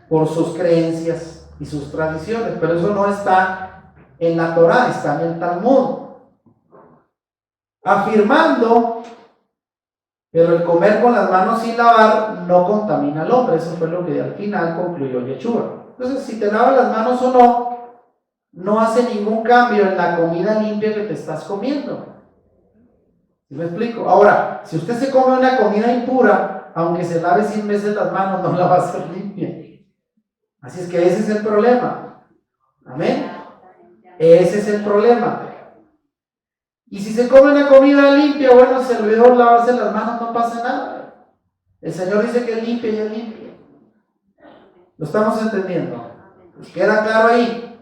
[SPEAKER 1] por sus creencias y sus tradiciones, pero eso no está en la Torah, está en el Talmud, afirmando, pero el comer con las manos sin lavar no contamina al hombre. Eso fue lo que al final concluyó Yeshua. Entonces, si te lavas las manos o no, no hace ningún cambio en la comida limpia que te estás comiendo. ¿Sí me explico? Ahora, si usted se come una comida impura, aunque se lave 100 veces las manos, no la va a hacer limpia. Así es que ese es el problema. Amén. Ese es el problema. Y si se come una comida limpia, bueno, se olvidó lavarse las manos, no pasa nada. El Señor dice que es limpia y es limpia. ¿Lo estamos entendiendo? Pues queda claro ahí.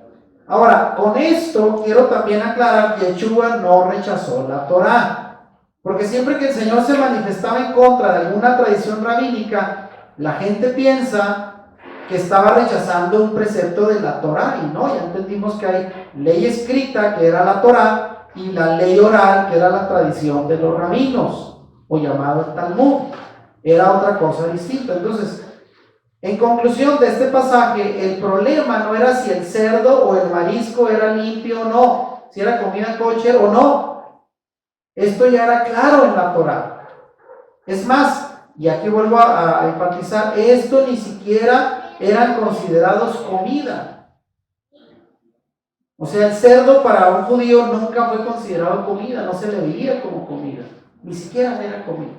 [SPEAKER 1] Ahora, con esto quiero también aclarar que Yeshua no rechazó la Torah. Porque siempre que el Señor se manifestaba en contra de alguna tradición rabínica, la gente piensa que estaba rechazando un precepto de la Torah, y no, ya entendimos que hay ley escrita, que era la Torah, y la ley oral, que era la tradición de los rabinos, o llamado el Talmud. Era otra cosa distinta. Entonces, en conclusión de este pasaje, el problema no era si el cerdo o el marisco era limpio o no, si era comida kosher o no. Esto ya era claro en la Torah. Es más, y aquí vuelvo a enfatizar, esto ni siquiera eran considerados comida. O sea, el cerdo para un judío nunca fue considerado comida, no se le veía como comida, ni siquiera era comida.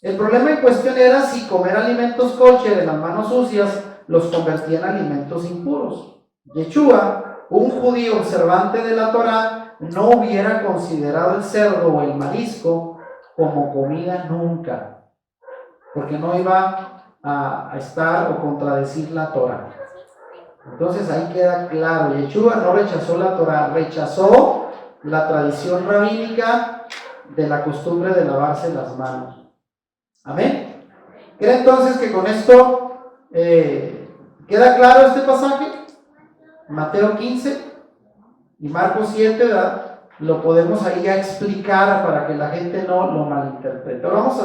[SPEAKER 1] El problema en cuestión era si comer alimentos kosher de las manos sucias los convertía en alimentos impuros. Yeshua, un judío observante de la Torah, no hubiera considerado el cerdo o el marisco como comida nunca, porque no iba a estar o contradecir la Torah. Entonces ahí queda claro, Yeshua no rechazó la Torah, rechazó la tradición rabínica de la costumbre de lavarse las manos. Amén. ¿Cree entonces que con esto queda claro este pasaje? Mateo 15 y Marcos 7, ¿verdad? Lo podemos ahí ya explicar para que la gente no lo malinterprete. Vamos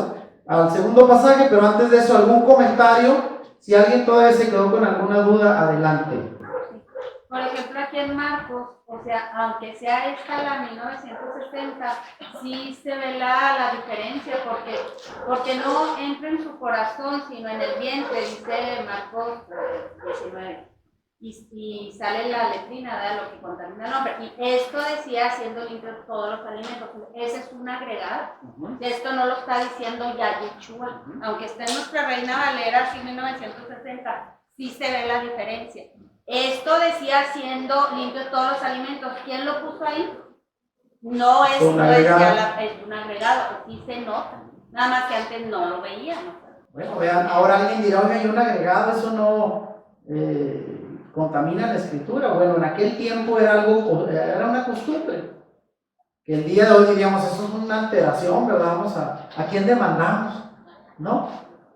[SPEAKER 1] al segundo pasaje, pero antes de eso, algún comentario. Si alguien todavía se quedó con alguna duda, adelante.
[SPEAKER 2] Por ejemplo, aquí en Marcos, o sea, aunque sea esta la 1960, sí se ve la diferencia, porque no entra en su corazón, sino en el vientre, dice Marcos 19. Y sale la letrina, ¿verdad? Lo que contamina el hombre. Y esto decía, siendo limpios todos los alimentos. Ese es un agregado. Esto no lo está diciendo ya Yeshua. Aunque esté en nuestra Reina Valera, así 1960, sí se ve la diferencia. Esto decía siendo limpios todos los alimentos. ¿Quién lo puso ahí? No es un agregado. Es un agregado, aquí se nota. Nada más que antes no lo veíamos.
[SPEAKER 1] Bueno, vean, ahora alguien dirá, oye, hay un agregado, eso no contamina la escritura. Bueno, en aquel tiempo era una costumbre. Que el día de hoy diríamos, eso es una alteración, ¿verdad? ¿A quién demandamos? ¿No?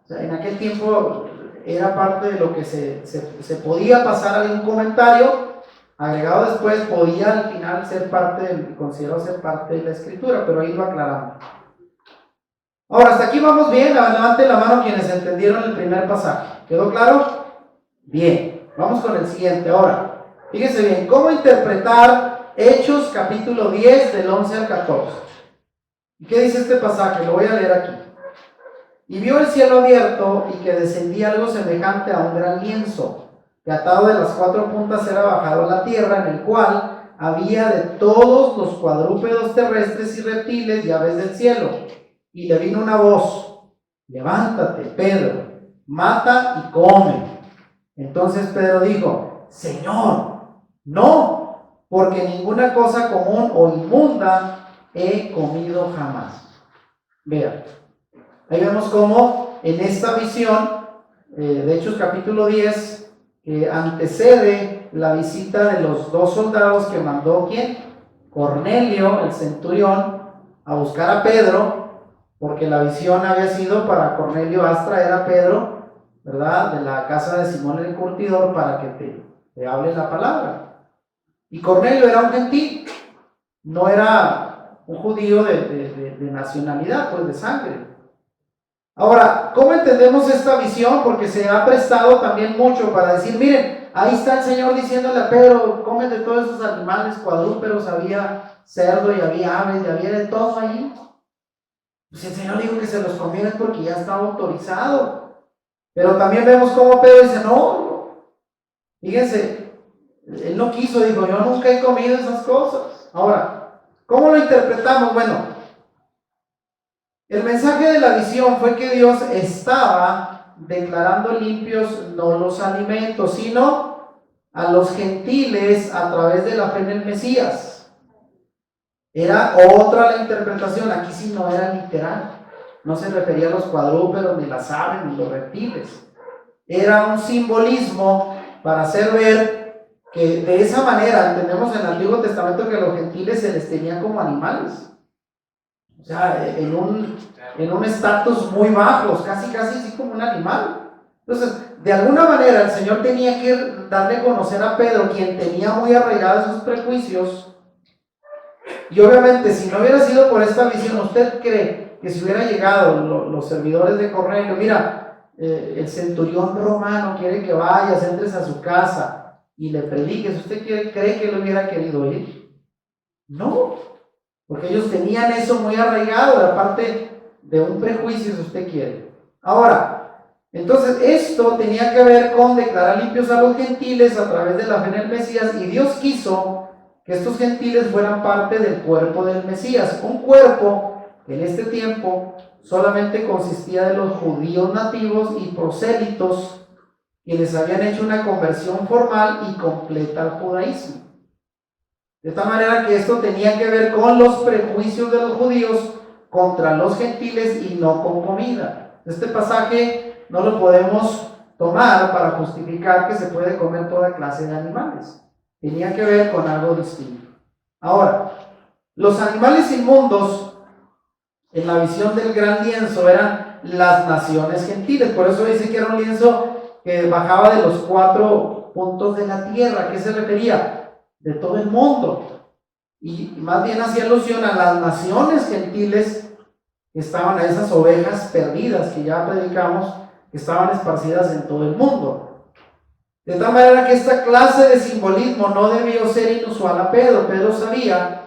[SPEAKER 1] O sea, en aquel tiempo era parte de lo que se podía pasar algún comentario, agregado después podía al final considerado ser parte de la escritura, pero ahí lo aclaramos. Ahora, hasta aquí vamos bien. Levanten la mano quienes entendieron el primer pasaje. ¿Quedó claro? Bien, vamos con el siguiente. Ahora, fíjense bien, ¿cómo interpretar Hechos capítulo 10 del 11 al 14? ¿Y qué dice este pasaje? Lo voy a leer aquí. Y vio el cielo abierto y que descendía algo semejante a un gran lienzo, que atado de las 4 puntas era bajado a la tierra, en el cual había de todos los cuadrúpedos terrestres y reptiles y aves del cielo. Y le vino una voz: levántate, Pedro, mata y come. Entonces Pedro dijo: Señor, no, porque ninguna cosa común o inmunda he comido jamás. Vean, ahí vemos cómo en esta visión de Hechos capítulo 10 antecede la visita de los 2 soldados que mandó ¿quién? Cornelio, el centurión, a buscar a Pedro, porque la visión había sido para Cornelio: haz traer a Pedro, ¿verdad?, de la casa de Simón el curtidor, para que te hable la palabra. Y Cornelio era un gentil, no era un judío de nacionalidad, pues de sangre. Ahora, ¿cómo entendemos esta visión? Porque se ha prestado también mucho para decir, miren, ahí está el Señor diciéndole a Pedro: comen de todos esos animales cuadrúpedos, había cerdo y había aves y había de todo ahí. Pues el Señor dijo que se los comiera porque ya estaba autorizado. Pero también vemos cómo Pedro dice: no, fíjense, él no quiso, dijo: yo nunca he comido esas cosas. Ahora, ¿cómo lo interpretamos? Bueno, el mensaje de la visión fue que Dios estaba declarando limpios no los alimentos, sino a los gentiles a través de la fe en el Mesías. Era otra la interpretación, aquí sí no era literal, no se refería a los cuadrúpedos, ni las aves, ni los reptiles. Era un simbolismo para hacer ver que de esa manera, entendemos en el Antiguo Testamento que los gentiles se les tenía como animales. O sea, en un estatus muy bajo, casi así como un animal. Entonces, de alguna manera el Señor tenía que darle a conocer a Pedro, quien tenía muy arraigados sus prejuicios. Y obviamente, si no hubiera sido por esta visión, ¿usted cree que si hubiera llegado los servidores de Cornelio, mira, el centurión romano quiere que vayas, entres a su casa y le prediques, ¿usted cree que él hubiera querido ir? No, porque ellos tenían eso muy arraigado, aparte de un prejuicio, si usted quiere. Ahora, entonces esto tenía que ver con declarar limpios a los gentiles a través de la fe en el Mesías, y Dios quiso que estos gentiles fueran parte del cuerpo del Mesías, un cuerpo que en este tiempo solamente consistía de los judíos nativos y prosélitos, quienes habían hecho una conversión formal y completa al judaísmo. De tal manera que esto tenía que ver con los prejuicios de los judíos contra los gentiles y no con comida. Este pasaje no lo podemos tomar para justificar que se puede comer toda clase de animales. Tenía que ver con algo distinto. Ahora, los animales inmundos en la visión del gran lienzo eran las naciones gentiles. Por eso dice que era un lienzo que bajaba de los 4 puntos de la tierra. ¿A qué se refería? De todo el mundo. Y más bien hacía alusión a las naciones gentiles que estaban, a esas ovejas perdidas que ya predicamos, que estaban esparcidas en todo el mundo. De tal manera que esta clase de simbolismo no debió ser inusual a Pedro. Pedro sabía,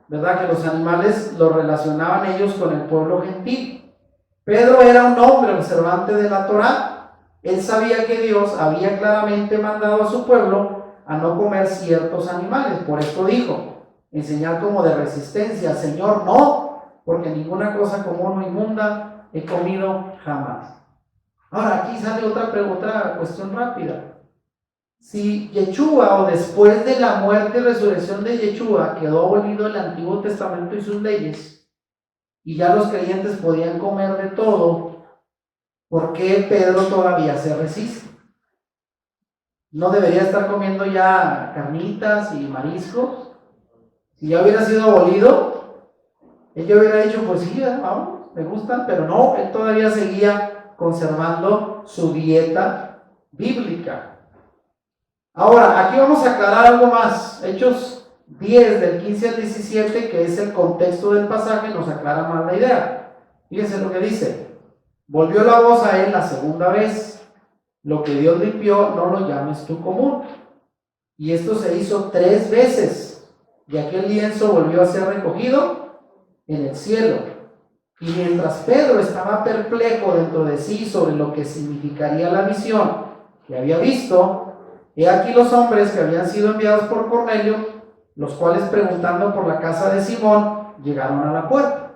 [SPEAKER 1] ¿verdad?, que los animales los relacionaban ellos con el pueblo gentil. Pedro era un hombre observante de la Torá. Él sabía que Dios había claramente mandado a su pueblo a no comer ciertos animales. Por esto dijo, en señal como de resistencia: Señor, no, porque ninguna cosa común o inmunda he comido jamás. Ahora aquí sale otra cuestión rápida. Si Yeshua, o después de la muerte y resurrección de Yeshua, quedó abolido el Antiguo Testamento y sus leyes, y ya los creyentes podían comer de todo, ¿por qué Pedro todavía se resiste? ¿No debería estar comiendo ya carnitas y mariscos? Si ya hubiera sido abolido, él ya hubiera dicho, pues sí, vamos, me gustan, pero no, él todavía seguía conservando su dieta bíblica. Ahora, aquí vamos a aclarar algo más. Hechos 10, del 15 al 17, que es el contexto del pasaje, nos aclara más la idea. Fíjense lo que dice: volvió la voz a él la segunda vez: lo que Dios limpió, no lo llames tú común. Y esto se hizo 3 veces, y aquel lienzo volvió a ser recogido en el cielo. Y mientras Pedro estaba perplejo dentro de sí sobre lo que significaría la visión que había visto, he aquí los hombres que habían sido enviados por Cornelio, los cuales, preguntando por la casa de Simón, llegaron a la puerta.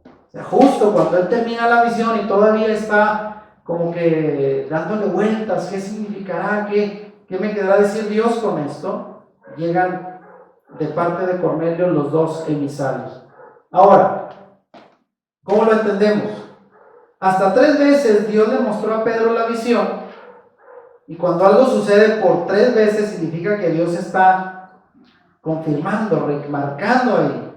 [SPEAKER 1] O sea, justo cuando él termina la visión y todavía está como que dándole vueltas, ¿qué significará? ¿Qué me quedará decir Dios con esto? Llegan de parte de Cornelio los 2 emisarios. Ahora, ¿cómo lo entendemos? Hasta 3 veces Dios le mostró a Pedro la visión, y cuando algo sucede por 3 veces significa que Dios está confirmando, remarcando ahí.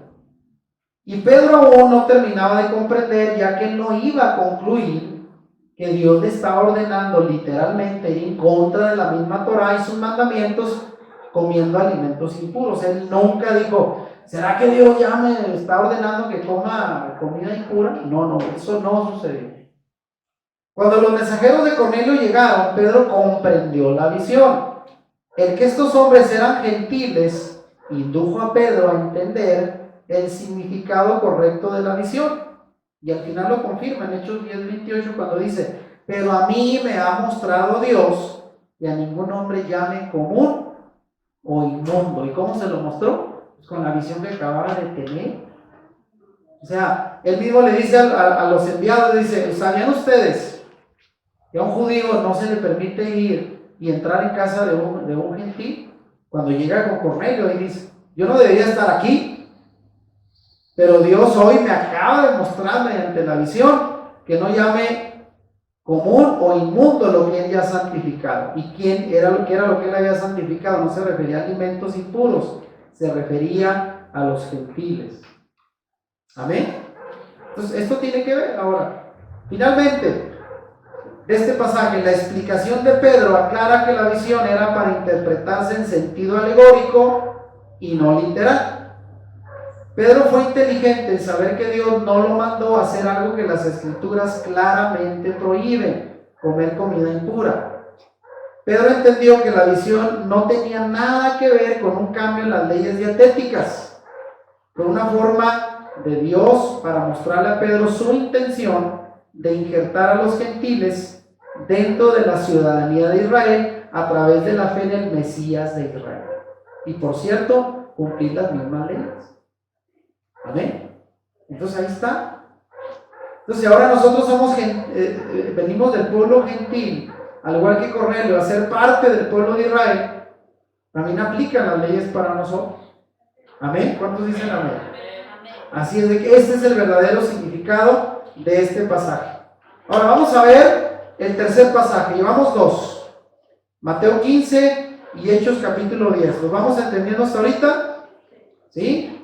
[SPEAKER 1] Y Pedro aún no terminaba de comprender, ya que no iba a concluir que Dios le estaba ordenando literalmente ir en contra de la misma Torá y sus mandamientos comiendo alimentos impuros. Él nunca dijo, ¿será que Dios ya me está ordenando que coma comida impura? No, eso no sucedió. Cuando los mensajeros de Cornelio llegaron, Pedro comprendió la visión. El que estos hombres eran gentiles indujo a Pedro a entender el significado correcto de la visión. Y al final lo confirma en Hechos 10:28, cuando dice: pero a mí me ha mostrado Dios que a ningún hombre llame común o inmundo. ¿Y cómo se lo mostró? Pues con la visión que acababa de tener. O sea, él mismo le dice a los enviados, dice: ¿sabían ustedes que a un judío no se le permite ir y entrar en casa de un gentil? Cuando llega con Cornelio y dice: yo no debería estar aquí, pero Dios hoy me acaba de mostrar mediante la visión que no llame común o inmundo lo que él ya ha santificado. ¿Y quién era lo que él había santificado? No se refería a alimentos impuros, se refería a los gentiles. Amén. Entonces esto tiene que ver. Ahora, finalmente, de este pasaje, la explicación de Pedro aclara que la visión era para interpretarse en sentido alegórico y no literal. Pedro fue inteligente en saber que Dios no lo mandó a hacer algo que las escrituras claramente prohíben: comer comida impura. Pedro entendió que la visión no tenía nada que ver con un cambio en las leyes dietéticas, con una forma de Dios para mostrarle a Pedro su intención de injertar a los gentiles dentro de la ciudadanía de Israel a través de la fe en el Mesías de Israel. Y por cierto, cumplir las mismas leyes. Amén. Entonces ahí está. Entonces ahora nosotros venimos del pueblo gentil, al igual que Cornelio, a ser parte del pueblo de Israel. También aplican las leyes para nosotros. Amén. ¿Cuántos dicen amén? Así es de que este es el verdadero significado de este pasaje. Ahora vamos a ver el tercer pasaje. Llevamos 2. Mateo 15 y Hechos capítulo 10. ¿Los vamos entendiendo hasta ahorita? ¿Sí?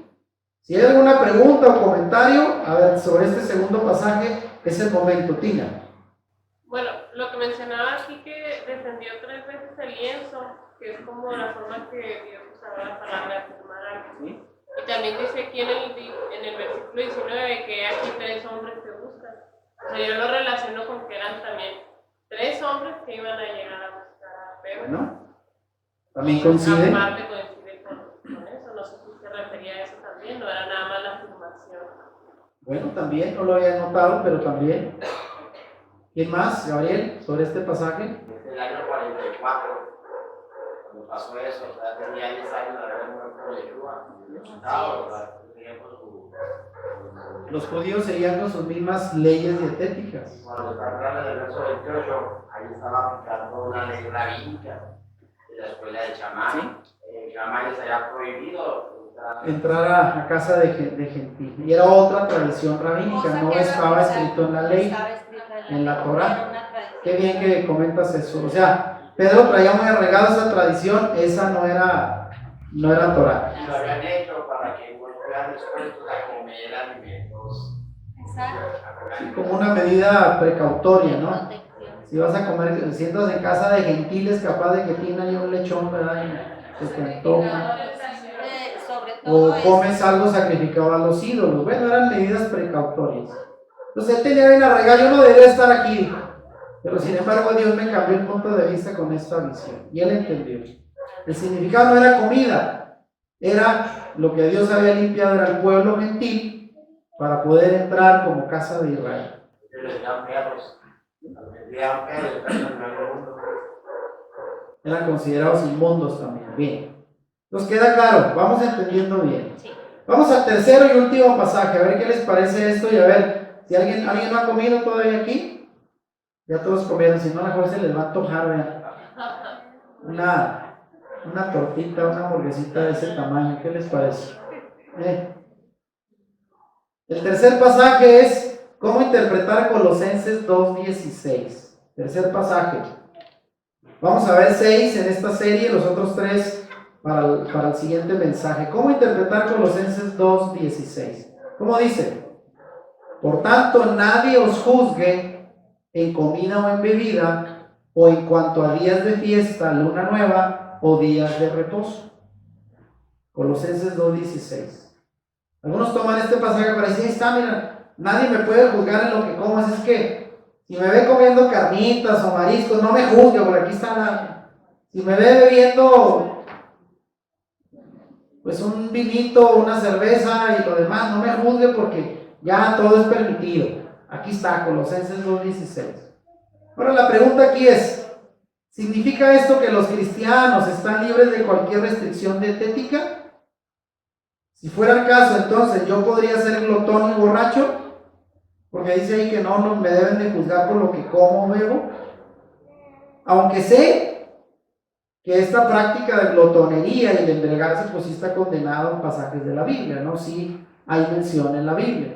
[SPEAKER 1] Si hay alguna pregunta o comentario, a ver, sobre este segundo pasaje, es el momento. Tina.
[SPEAKER 3] Bueno, lo que mencionaba aquí, que descendió 3 veces el lienzo, que es como la forma que Dios usaba para reafirmar algo.
[SPEAKER 1] ¿Sí?
[SPEAKER 3] Y también dice aquí en el versículo 19 que aquí 3 hombres que buscan. O sea, yo lo relaciono con que eran también 3 hombres que iban a llegar a buscar a pero
[SPEAKER 1] Bueno, también coincide.
[SPEAKER 3] aparte coincide con eso, no sé si se refería a eso también, no era nada más la afirmación.
[SPEAKER 1] Bueno, también, no lo había notado, pero también. ¿Quién más, Gabriel, sobre este pasaje?
[SPEAKER 4] Desde el año 44, cuando pasó eso, o sea, tenía 10 años de haber muerto Yeshua,
[SPEAKER 1] Los judíos seguían con sus mismas leyes dietéticas.
[SPEAKER 4] Cuando está hablando del verso 28, ahí estaba aplicando una ley rabínica de la escuela de chamán. Chamán les había prohibido
[SPEAKER 1] entrar a casa de gentil. Y era otra tradición rabínica, no estaba escrito en la ley, en la Torá. Qué bien que comentas eso. O sea, Pedro traía muy arraigada esa tradición, esa no era Torá.
[SPEAKER 4] Y lo habían hecho para que no estuvieran dispuestos a comer alimentos.
[SPEAKER 2] Exacto.
[SPEAKER 1] Como una medida precautoria, ¿no? Si vas a comer, si entras en casa de gentiles, capaz de que tienen ahí un lechón, ¿verdad? Y se te antoja.
[SPEAKER 2] Sobre
[SPEAKER 1] O
[SPEAKER 2] todo
[SPEAKER 1] comes algo sacrificado a los ídolos. Bueno, eran medidas precautorias. Entonces él tenía bien arraigado, yo no debería estar aquí, dijo. Pero sin embargo Dios me cambió el punto de vista con esta visión. Y él entendió. El significado no era comida, era lo que Dios había limpiado, era el pueblo gentil para poder entrar como casa de Israel. Eran considerados inmundos también. Bien. Nos queda claro, vamos entendiendo bien.
[SPEAKER 2] Sí.
[SPEAKER 1] Vamos al tercero y último pasaje, a ver qué les parece esto y a ver si alguien no ha comido todavía aquí. Ya todos comieron, si no a lo mejor se les va a antojar, vean. Una tortita, una hamburguesita de ese tamaño, ¿qué les parece? El tercer pasaje es cómo interpretar Colosenses 2:16. Tercer pasaje. Vamos a ver 6 en esta serie, los otros 3 para el siguiente mensaje. ¿Cómo interpretar Colosenses 2:16? ¿Cómo dice? Por tanto, nadie os juzgue en comida o en bebida, o en cuanto a días de fiesta, luna nueva o días de reposo. Colosenses 2:16. Algunos toman este pasaje para decir, ahí está, mira, nadie me puede juzgar en lo que como, es que si me ve comiendo carnitas o mariscos, no me juzgue, porque aquí está si me ve bebiendo pues un vinito, una cerveza y lo demás, no me juzgue porque ya todo es permitido. Aquí está, Colosenses 2:16. Ahora la pregunta aquí es, ¿significa esto que los cristianos están libres de cualquier restricción dietética? Si fuera el caso, entonces yo podría ser glotón y borracho, porque dice ahí que no me deben de juzgar por lo que como o bebo. Aunque sé que esta práctica de glotonería y de embriagarse pues sí está condenado en pasajes de la Biblia, ¿no? Sí hay mención en la Biblia.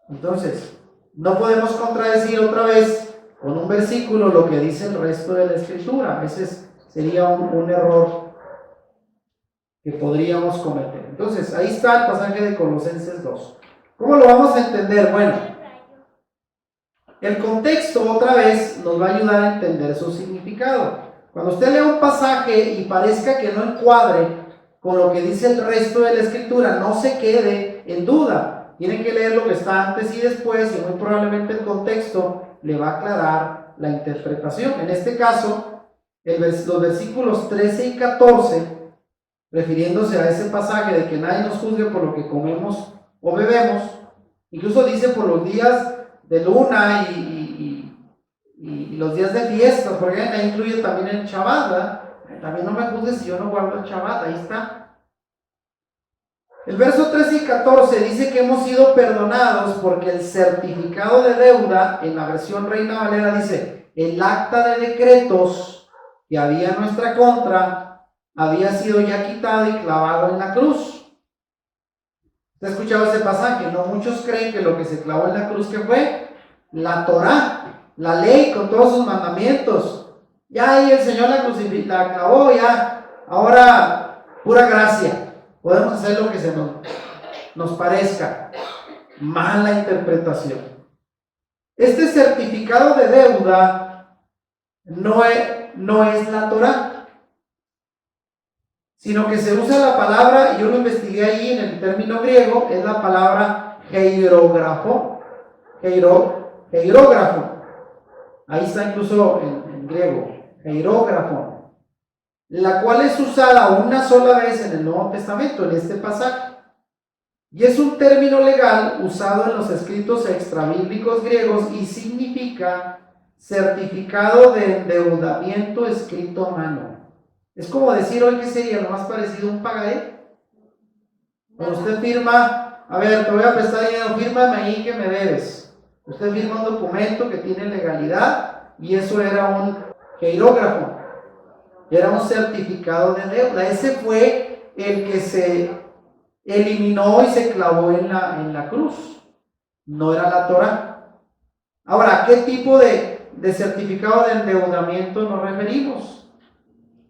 [SPEAKER 1] Entonces, no podemos contradecir otra vez con un versículo lo que dice el resto de la Escritura. Ese sería un error que podríamos cometer. Entonces, ahí está el pasaje de Colosenses 2. ¿Cómo lo vamos a entender? Bueno, el contexto otra vez nos va a ayudar a entender su significado. Cuando usted lea un pasaje y parezca que no encuadre con lo que dice el resto de la Escritura, no se quede en duda. Tienen que leer lo que está antes y después, y muy probablemente el contexto le va a aclarar la interpretación. En este caso, los versículos 13 y 14, refiriéndose a ese pasaje de que nadie nos juzgue por lo que comemos o bebemos, incluso dice por los días de luna y los días de fiestas, porque ahí incluye también el Shabbat, ¿verdad? También no me juzgues si yo no guardo el Shabbat, ahí está. El verso 13 y 14 dice que hemos sido perdonados porque el certificado de deuda, en la versión Reina Valera dice, el acta de decretos que había en nuestra contra, había sido ya quitado y clavado en la cruz. ¿Usted ha escuchado ese pasaje? No muchos creen que lo que se clavó en la cruz, ¿qué fue? La Torá, la ley con todos sus mandamientos. Ya ahí el Señor la clavó, ya, ahora pura gracia. Podemos hacer lo que se nos parezca. Mala interpretación. Este certificado de deuda no es la Torá, sino que se usa la palabra, y yo lo investigué ahí en el término griego, es la palabra hierógrafo. Hierógrafo. Ahí está incluso en griego. hierógrafo, la cual es usada una sola vez en el Nuevo Testamento, en este pasaje. Y es un término legal usado en los escritos extrabíblicos griegos y significa certificado de endeudamiento escrito a mano. Es como decir hoy que sería lo más parecido a un pagaré. Cuando usted firma, a ver, te voy a prestar dinero, fírmame ahí que me debes. Usted firma un documento que tiene legalidad y eso era un hierógrafo, era un certificado de deuda. Ese fue el que se eliminó y se clavó en la cruz, no era la Torá. Ahora, ¿qué tipo de certificado de endeudamiento nos referimos?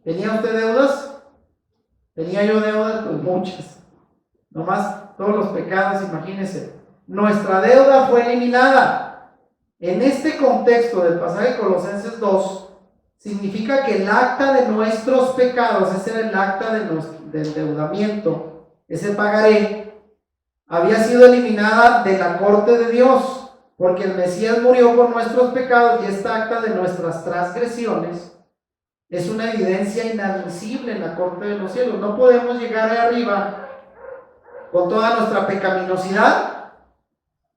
[SPEAKER 1] ¿Tenía usted deudas? ¿Tenía yo deudas? Pues muchas. Nomás todos los pecados, imagínense. Nuestra deuda fue eliminada. En este contexto del pasaje de Colosenses 2, significa que el acta de nuestros pecados, ese era el acta de endeudamiento, ese pagaré, había sido eliminada de la corte de Dios, porque el Mesías murió por nuestros pecados y esta acta de nuestras transgresiones es una evidencia inadmisible en la corte de los cielos. No podemos llegar ahí arriba con toda nuestra pecaminosidad.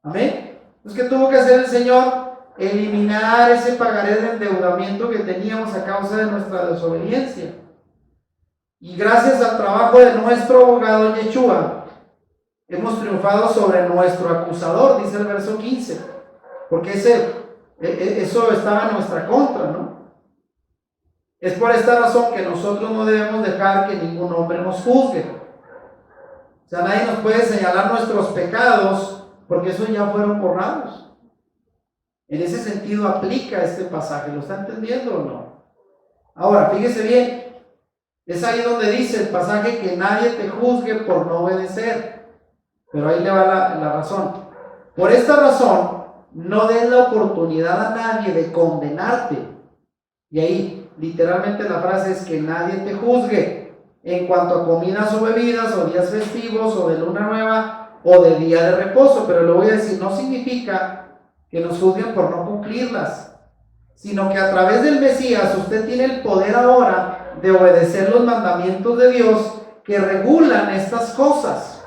[SPEAKER 1] Amén. Entonces, ¿qué tuvo que hacer el Señor? Eliminar ese pagaré de endeudamiento que teníamos a causa de nuestra desobediencia. Y gracias al trabajo de nuestro abogado Yeshua, hemos triunfado sobre nuestro acusador, dice el verso 15, porque eso estaba en nuestra contra, ¿no? Es por esta razón que nosotros no debemos dejar que ningún hombre nos juzgue. O sea, nadie nos puede señalar nuestros pecados, porque esos ya fueron borrados. En ese sentido aplica este pasaje, ¿lo está entendiendo o no? Ahora, fíjese bien, es ahí donde dice el pasaje que nadie te juzgue por no obedecer. Pero ahí le va la razón. Por esta razón, no des la oportunidad a nadie de condenarte. Y ahí, literalmente la frase es que nadie te juzgue en cuanto a comidas o bebidas, o días festivos, o de luna nueva, o de día de reposo. Pero le voy a decir, no significa que nos juzguen por no cumplirlas, sino que a través del Mesías usted tiene el poder ahora de obedecer los mandamientos de Dios que regulan estas cosas.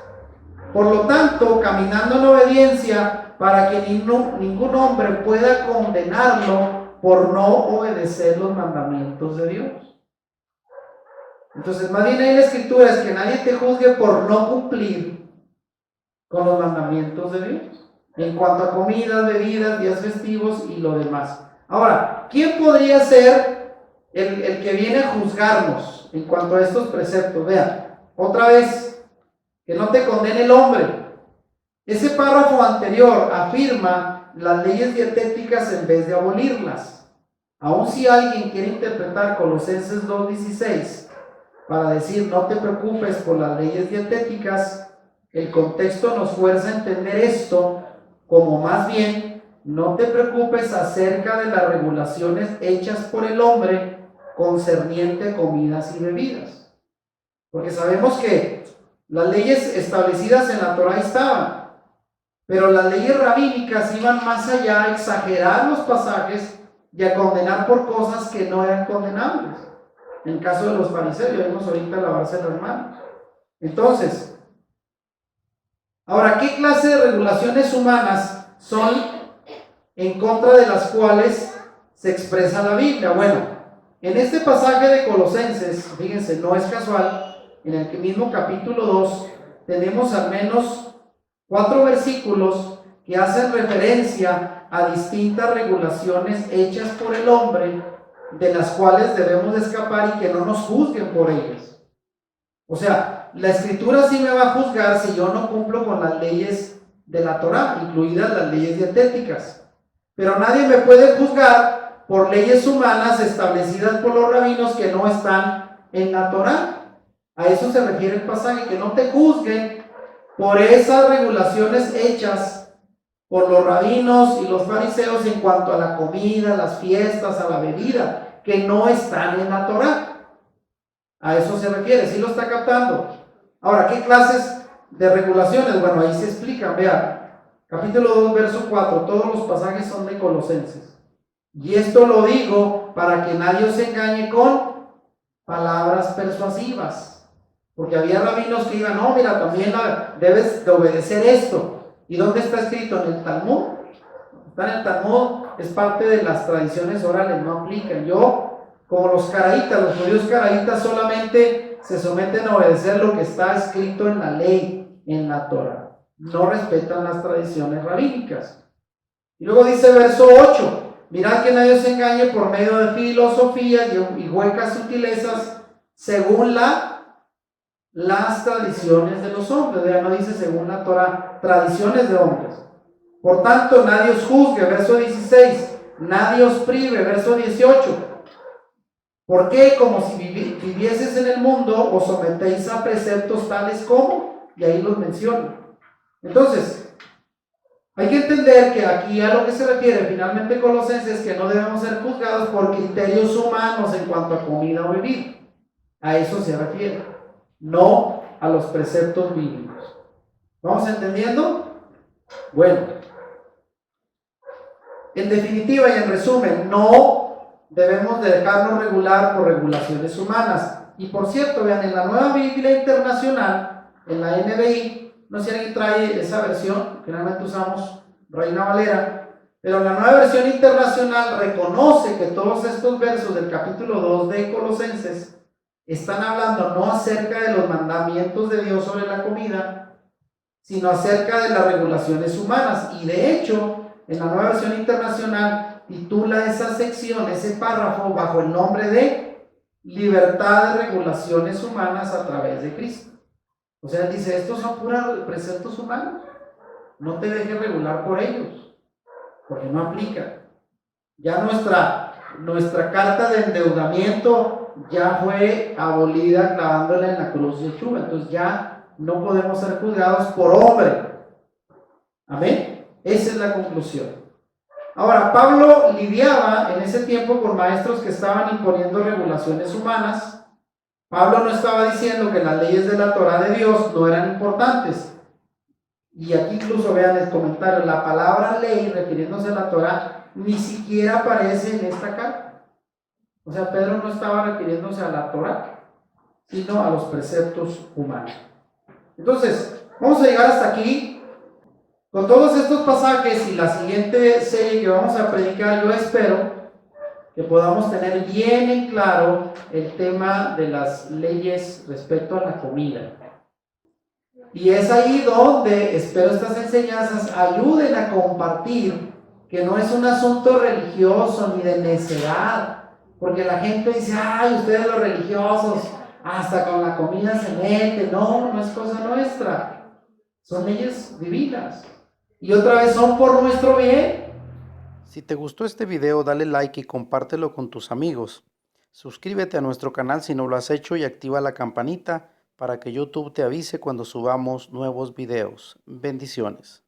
[SPEAKER 1] Por lo tanto, caminando en obediencia para que ningún hombre pueda condenarlo por no obedecer los mandamientos de Dios. Entonces, más bien ahí la escritura es que nadie te juzgue por no cumplir con los mandamientos de Dios en cuanto a comidas, bebidas, días festivos y lo demás. Ahora, ¿quién podría ser el que viene a juzgarnos en cuanto a estos preceptos? Vean, otra vez, que no te condene el hombre. Ese párrafo anterior afirma las leyes dietéticas en vez de abolirlas. Aun si alguien quiere interpretar Colosenses 2:16 para decir no te preocupes por las leyes dietéticas, el contexto nos fuerza a entender esto como más bien no te preocupes acerca de las regulaciones hechas por el hombre concerniente a comidas y bebidas. Porque sabemos que las leyes establecidas en la Torá estaban, pero las leyes rabínicas iban más allá a exagerar los pasajes y a condenar por cosas que no eran condenables. En el caso de los fariseos, vemos ahorita lavarse las manos. Entonces, ahora, ¿qué clase de regulaciones humanas son en contra de las cuales se expresa la Biblia? Bueno, en este pasaje de Colosenses, fíjense, no es casual, en el mismo capítulo 2 tenemos al menos 4 versículos que hacen referencia a distintas regulaciones hechas por el hombre, de las cuales debemos de escapar y que no nos juzguen por ellas. O sea, la escritura sí me va a juzgar si yo no cumplo con las leyes de la Torá, incluidas las leyes dietéticas. Pero nadie me puede juzgar por leyes humanas establecidas por los rabinos que no están en la Torá. A eso se refiere el pasaje, que no te juzguen por esas regulaciones hechas por los rabinos y los fariseos en cuanto a la comida, las fiestas, a la bebida, que no están en la Torá. A eso se refiere, ¿sí lo está captando? Ahora, ¿qué clases de regulaciones? Bueno, ahí se explican, vean, capítulo 2, verso 4, todos los pasajes son de Colosenses. Y esto lo digo para que nadie os engañe con palabras persuasivas. Porque había rabinos que iban, no, mira, también debes de obedecer esto. ¿Y dónde está escrito? En el Talmud. Está en el Talmud, es parte de las tradiciones orales, no aplican. Como los caraítas, los judíos caraítas solamente se someten a obedecer lo que está escrito en la ley, en la Torah. No respetan las tradiciones rabínicas. Y luego dice verso 8, mirad que nadie os engañe por medio de filosofías y huecas sutilezas según las tradiciones de los hombres. Ya no dice según la Torah, tradiciones de hombres. Por tanto, nadie os juzgue, verso 16, nadie os prive, verso 18. ¿Por qué? Como si vivieses en el mundo, os sometéis a preceptos tales como, y ahí los menciona. Entonces, hay que entender que aquí a lo que se refiere finalmente Colosenses es que no debemos ser juzgados por criterios humanos en cuanto a comida o bebida. A eso se refiere, no a los preceptos bíblicos. ¿Vamos entendiendo? Bueno, en definitiva y en resumen, no debemos de dejarnos regular por regulaciones humanas. Y por cierto, vean, en la Nueva Biblia Internacional, en la NBI, no sé si alguien trae esa versión, generalmente usamos Reina Valera, pero la Nueva Versión Internacional reconoce que todos estos versos del capítulo 2 de Colosenses están hablando no acerca de los mandamientos de Dios sobre la comida, sino acerca de las regulaciones humanas. Y de hecho, en la Nueva Versión Internacional titula esa sección, ese párrafo, bajo el nombre de libertad de regulaciones humanas a través de Cristo. O sea, dice, estos son puros preceptos humanos, no te dejes regular por ellos, porque no aplica. Ya nuestra carta de endeudamiento ya fue abolida clavándola en la cruz de Yeshua, entonces ya no podemos ser juzgados por hombre. Amén. Esa es la conclusión. Ahora, Pablo lidiaba en ese tiempo con maestros que estaban imponiendo regulaciones humanas. Pablo no estaba diciendo que las leyes de la Torah de Dios no eran importantes. Y aquí incluso vean el comentario, la palabra ley, refiriéndose a la Torah, ni siquiera aparece en esta carta. O sea, Pedro no estaba refiriéndose a la Torah, sino a los preceptos humanos. Entonces, vamos a llegar hasta aquí. Con todos estos pasajes y la siguiente serie que vamos a predicar, yo espero que podamos tener bien en claro el tema de las leyes respecto a la comida. Y es ahí donde espero estas enseñanzas ayuden a compartir que no es un asunto religioso ni de necedad, porque la gente dice, ay, ustedes los religiosos hasta con la comida se meten. No, no es cosa nuestra, son leyes divinas. Y otra vez son por nuestro bien. Si te gustó este video, dale like y compártelo con tus amigos. Suscríbete a nuestro canal si no lo has hecho y activa la campanita para que YouTube te avise cuando subamos nuevos videos. Bendiciones.